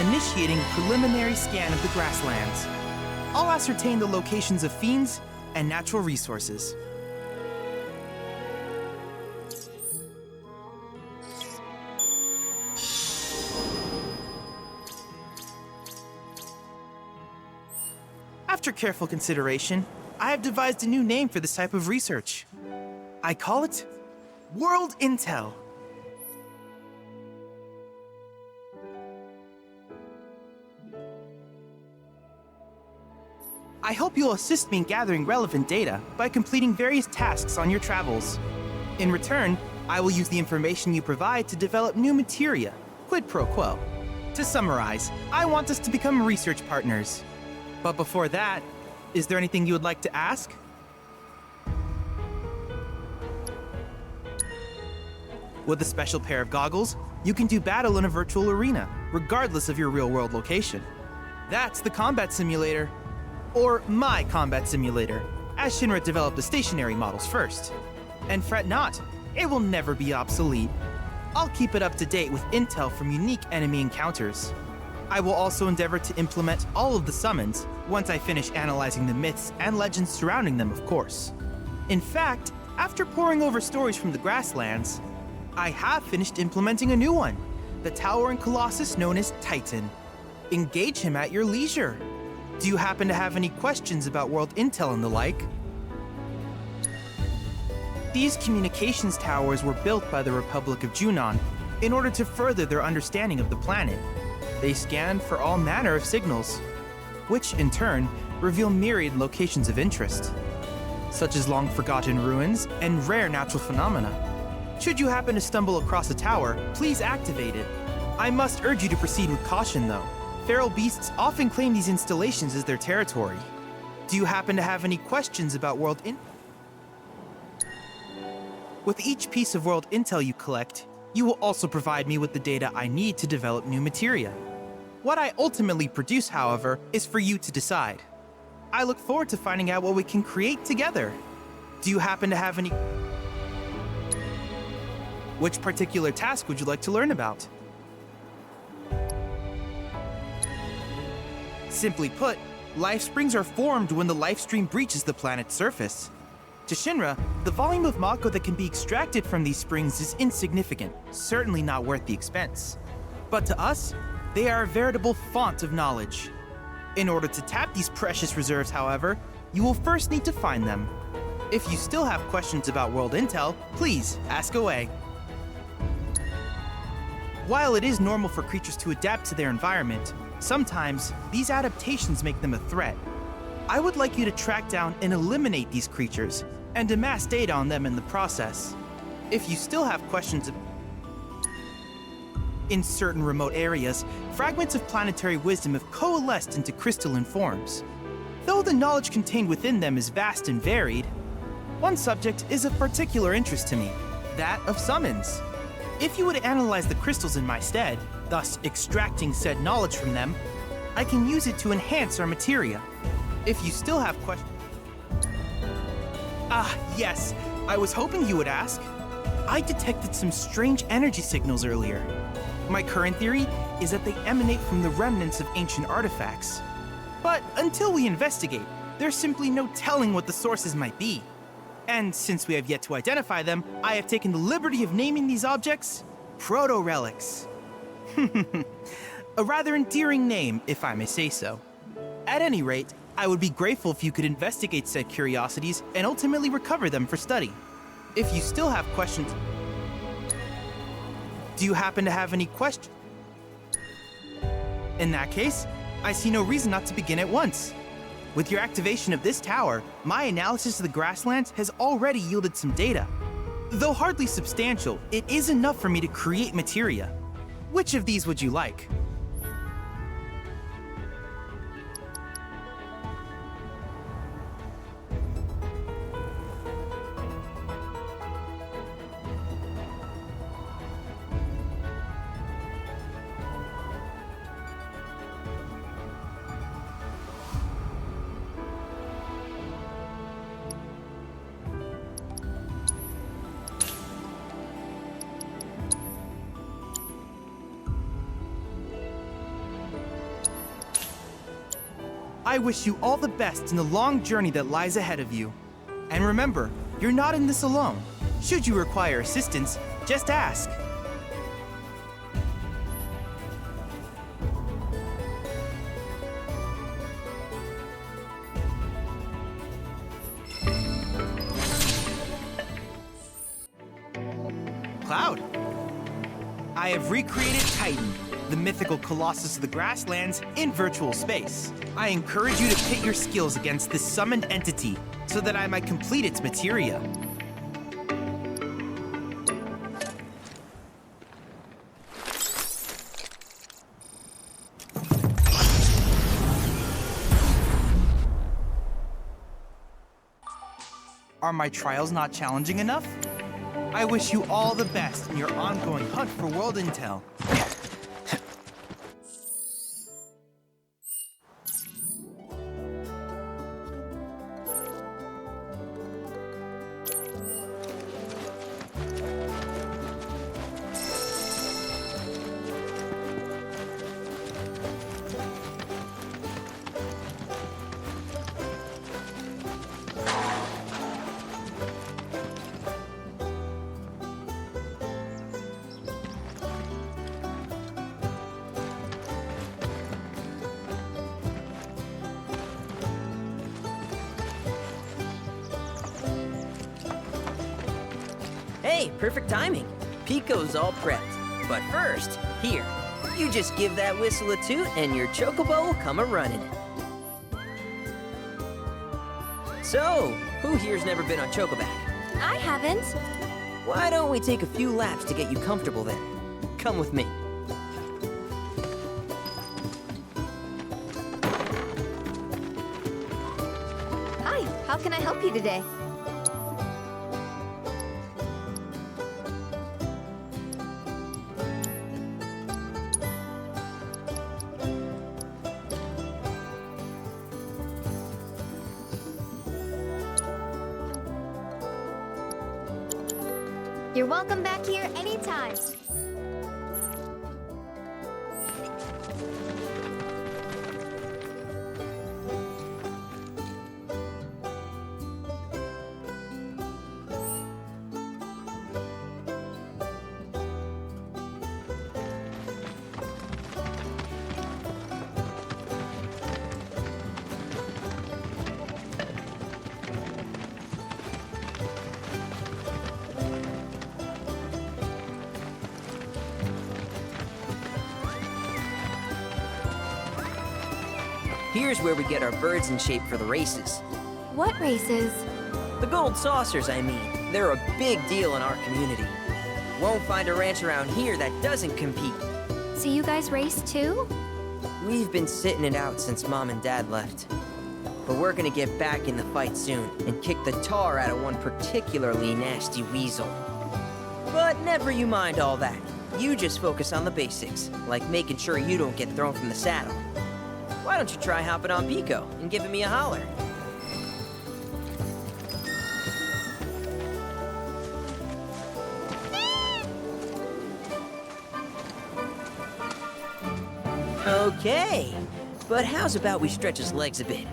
Initiating preliminary scan of the Grasslands. I'll ascertain the locations of fiends and natural resources. After careful consideration, I have devised a new name for this type of research. I call it World Intel. I hope you'll assist me in gathering relevant data by completing various tasks on your travels. In return, I will use the information you provide to develop new materia, quid pro quo. To summarize, I want us to become research partners. But before that, is there anything you would like to ask? With a special pair of goggles, you can do battle in a virtual arena, regardless of your real-world location. That's the combat simulator. Or my combat simulator, as Shinra developed the stationary models first. And fret not, it will never be obsolete. I'll keep it up to date with intel from unique enemy encounters. I will also endeavor to implement all of the summons once I finish analyzing the myths and legends surrounding them, of course. In fact, after poring over stories from the Grasslands, I have finished implementing a new one, the towering colossus known as Titan. Engage him at your leisure. Do you happen to have any questions about world intel and the like? These communications towers were built by the Republic of Junon in order to further their understanding of the planet. They scan for all manner of signals, which in turn reveal myriad locations of interest, such as long-forgotten ruins and rare natural phenomena. Should you happen to stumble across a tower, please activate it. I must urge you to proceed with caution, though. Feral beasts often claim these installations as their territory. Do you happen to have any questions about world intel? With each piece of world intel you collect, you will also provide me with the data I need to develop new materia. What I ultimately produce, however, is for you to decide. I look forward to finding out what we can create together. Do you happen to have any... Which particular task would you like to learn about? Simply put, life springs are formed when the life stream breaches the planet's surface. To Shinra, the volume of Mako that can be extracted from these springs is insignificant, certainly not worth the expense. But to us, they are a veritable font of knowledge. In order to tap these precious reserves, however, you will first need to find them. If you still have questions about world intel, please ask away. While it is normal for creatures to adapt to their environment, sometimes these adaptations make them a threat. I would like you to track down and eliminate these creatures, and amass data on them in the process. If you still have questions in certain remote areas, fragments of planetary wisdom have coalesced into crystalline forms. Though the knowledge contained within them is vast and varied, one subject is of particular interest to me, that of summons. If you would analyze the crystals in my stead, thus extracting said knowledge from them, I can use it to enhance our materia. If you still have questions... Ah, yes, I was hoping you would ask. I detected some strange energy signals earlier. My current theory is that they emanate from the remnants of ancient artifacts. But until we investigate, there's simply no telling what the sources might be. And since we have yet to identify them, I have taken the liberty of naming these objects proto-relics. A rather endearing name, if I may say so. At any rate, I would be grateful if you could investigate said curiosities and ultimately recover them for study. If you still have questions... Do you happen to have any questions? In that case, I see no reason not to begin at once. With your activation of this tower, my analysis of the Grasslands has already yielded some data. Though hardly substantial, it is enough for me to create materia. Which of these would you like? I wish you all the best in the long journey that lies ahead of you. And remember, you're not in this alone. Should you require assistance, just ask. Cloud. I have recreated Titan, the mythical colossus of the Grasslands, in virtual space. I encourage you to pit your skills against this summoned entity, so that I might complete its materia. Are my trials not challenging enough? I wish you all the best in your ongoing hunt for world intel. Hey, perfect timing. Pico's all prepped. But first, here, you just give that whistle a toot and your chocobo will come a-running. So, who here's never been on Chocoback? I haven't. Why don't we take a few laps to get you comfortable then? Come with me. Hi, how can I help you today? You're welcome back here anytime. Here's where we get our birds in shape for the races. What races? The gold saucers, I mean. They're a big deal in our community. Won't find a ranch around here that doesn't compete. So you guys race too? We've been sitting it out since Mom and Dad left. But we're gonna get back in the fight soon and kick the tar out of one particularly nasty weasel. But never you mind all that. You just focus on the basics, like making sure you don't get thrown from the saddle. Why don't you try hopping on Pico and giving me a holler? Okay, but how's about we stretch his legs a bit?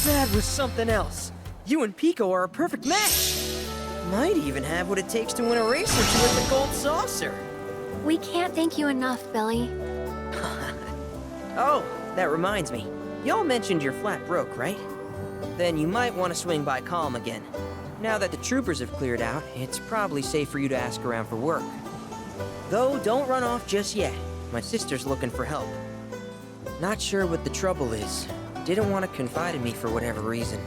That was something else. You and Pico are a perfect match. Might even have what it takes to win a race or two with the gold saucer. We can't thank you enough, Billy. Oh, that reminds me. Y'all mentioned your flat broke, right? Then you might want to swing by Calm again. Now that the troopers have cleared out, it's probably safe for you to ask around for work. Though, don't run off just yet. My sister's looking for help. Not sure what the trouble is. Didn't want to confide in me for whatever reason.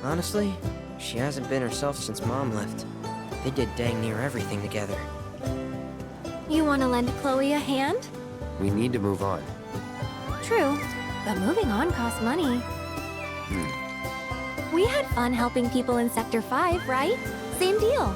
Honestly, she hasn't been herself since Mom left. They did dang near everything together. You want to lend Chloe a hand? We need to move on. True, but moving on costs money. We had fun helping people in Sector 5, right? Same deal.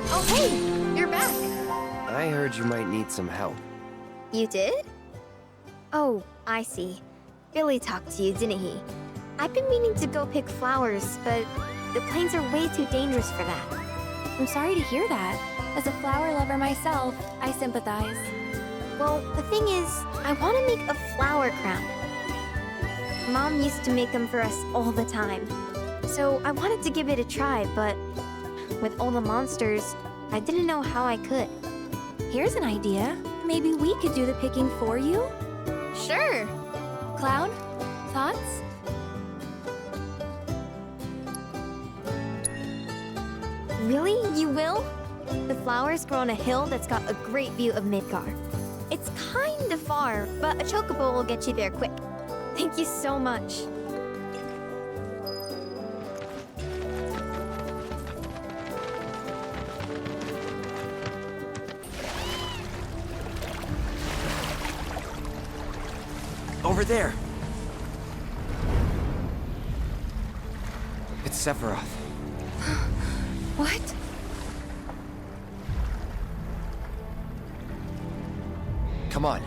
Oh, hey! You're back! I heard you might need some help. You did? Oh, I see. Billy talked to you, didn't he? I've been meaning to go pick flowers, but the plains are way too dangerous for that. I'm sorry to hear that. As a flower lover myself, I sympathize. Well, the thing is, I want to make a flower crown. Mom used to make them for us all the time. So I wanted to give it a try, but with all the monsters, I didn't know how I could. Here's an idea. Maybe we could do the picking for you? Sure. Cloud, thoughts? Really? You will? The flowers grow on a hill that's got a great view of Midgar. It's kind of far, but a chocobo will get you there quick. Thank you so much. Over there! It's Sephiroth. What? Come on.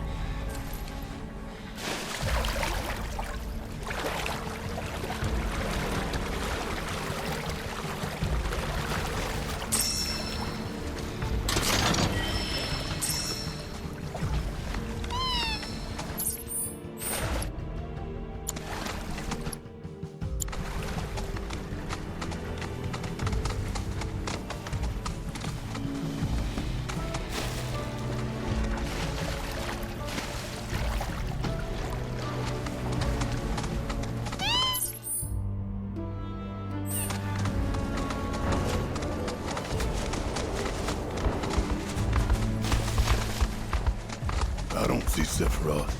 I don't see Sephiroth.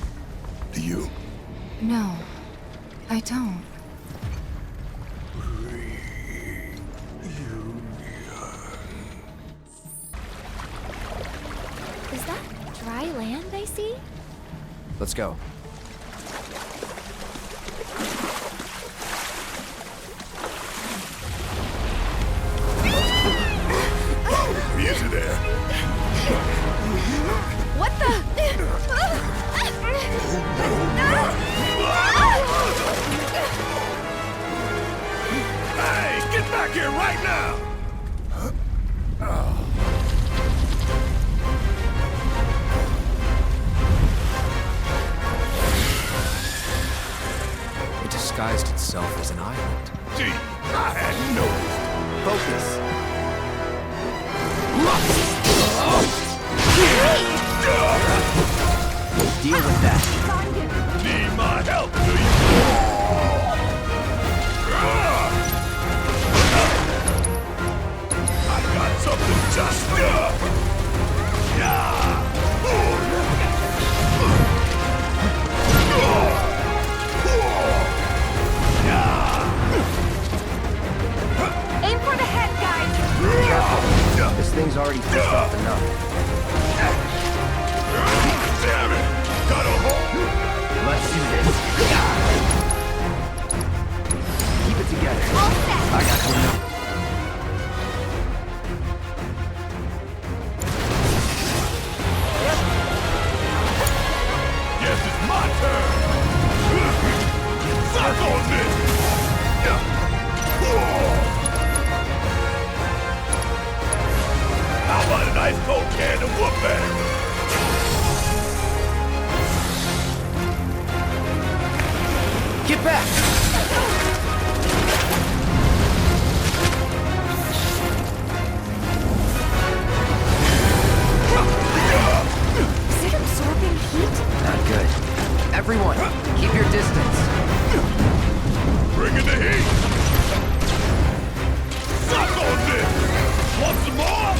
Do you? No, I don't. Is that dry land I see? Let's go. Easy there. What the? Hey, get back here right now! It disguised itself as an island. Gee, I hadn't noticed. Focus. Deal with that. Need my help, do you? I got something just Aim for the head, guys! Careful. This thing's already pissed off enough. Damn it! Got a hole! Let's do this. Keep it together. I got you. Yes, it's my turn! Suck on this! How about an ice cold can of whoop-ass? Get back! Is it absorbing heat? Not good. Everyone, keep your distance. Bring in the heat! Suck on this! Want some more?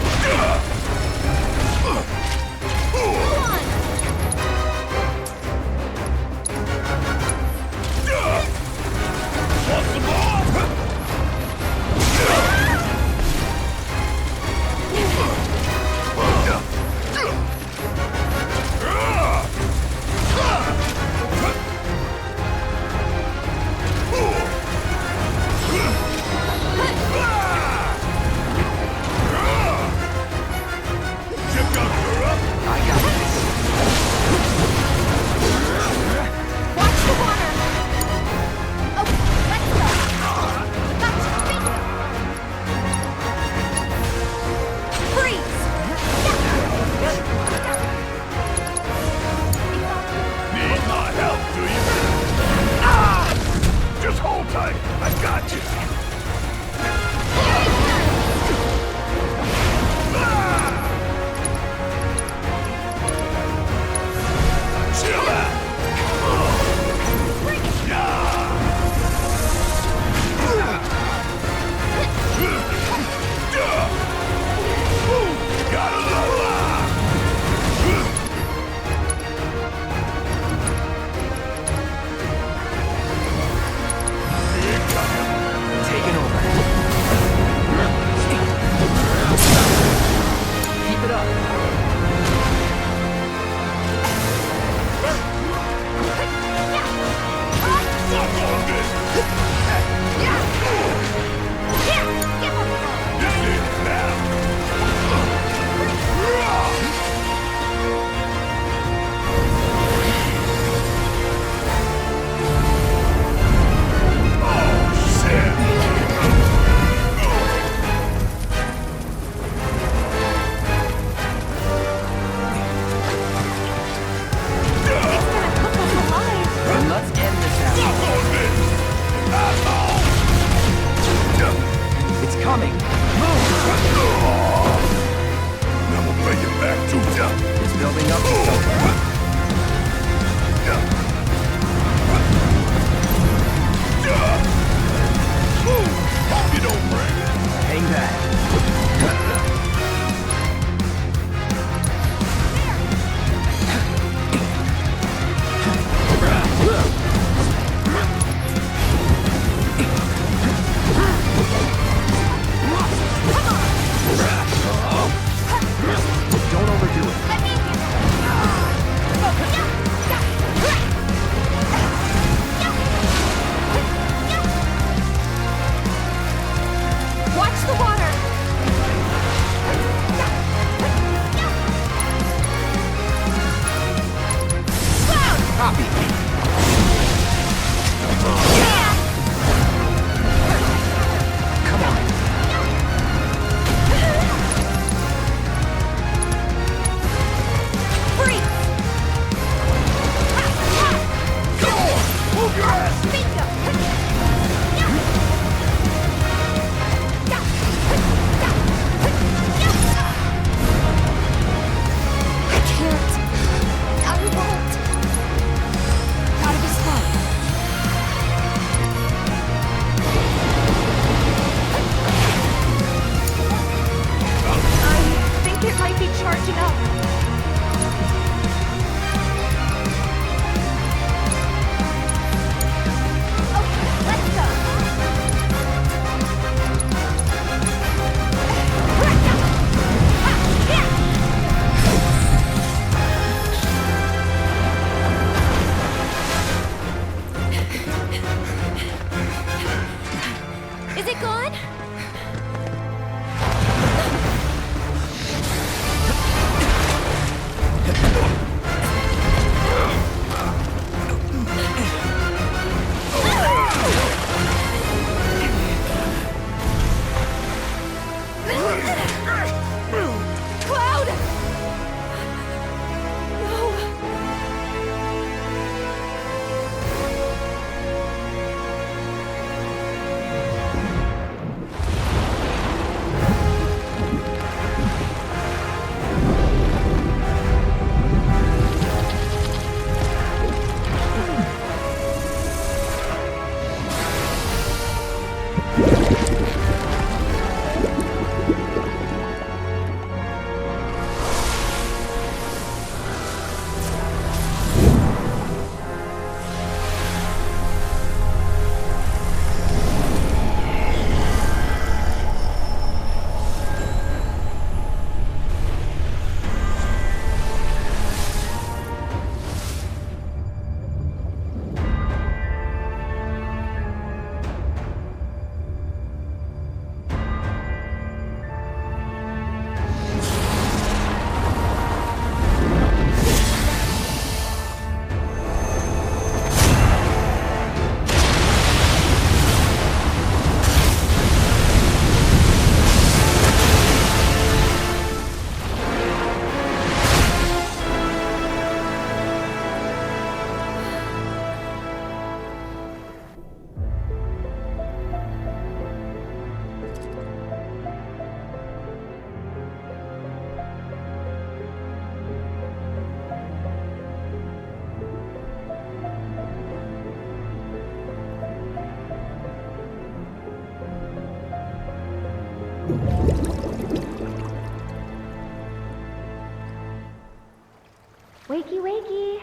Wakey, wakey.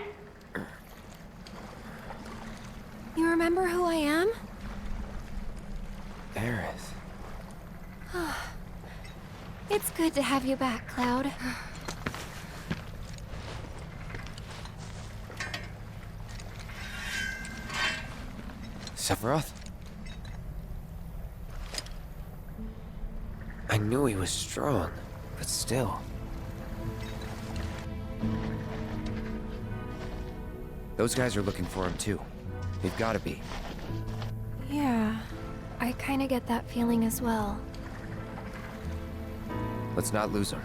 You remember who I am? Aerith. It's good to have you back, Cloud. Sephiroth? I knew he was strong, but still. Those guys are looking for him too. They've gotta be. Yeah, I kinda get that feeling as well. Let's not lose him.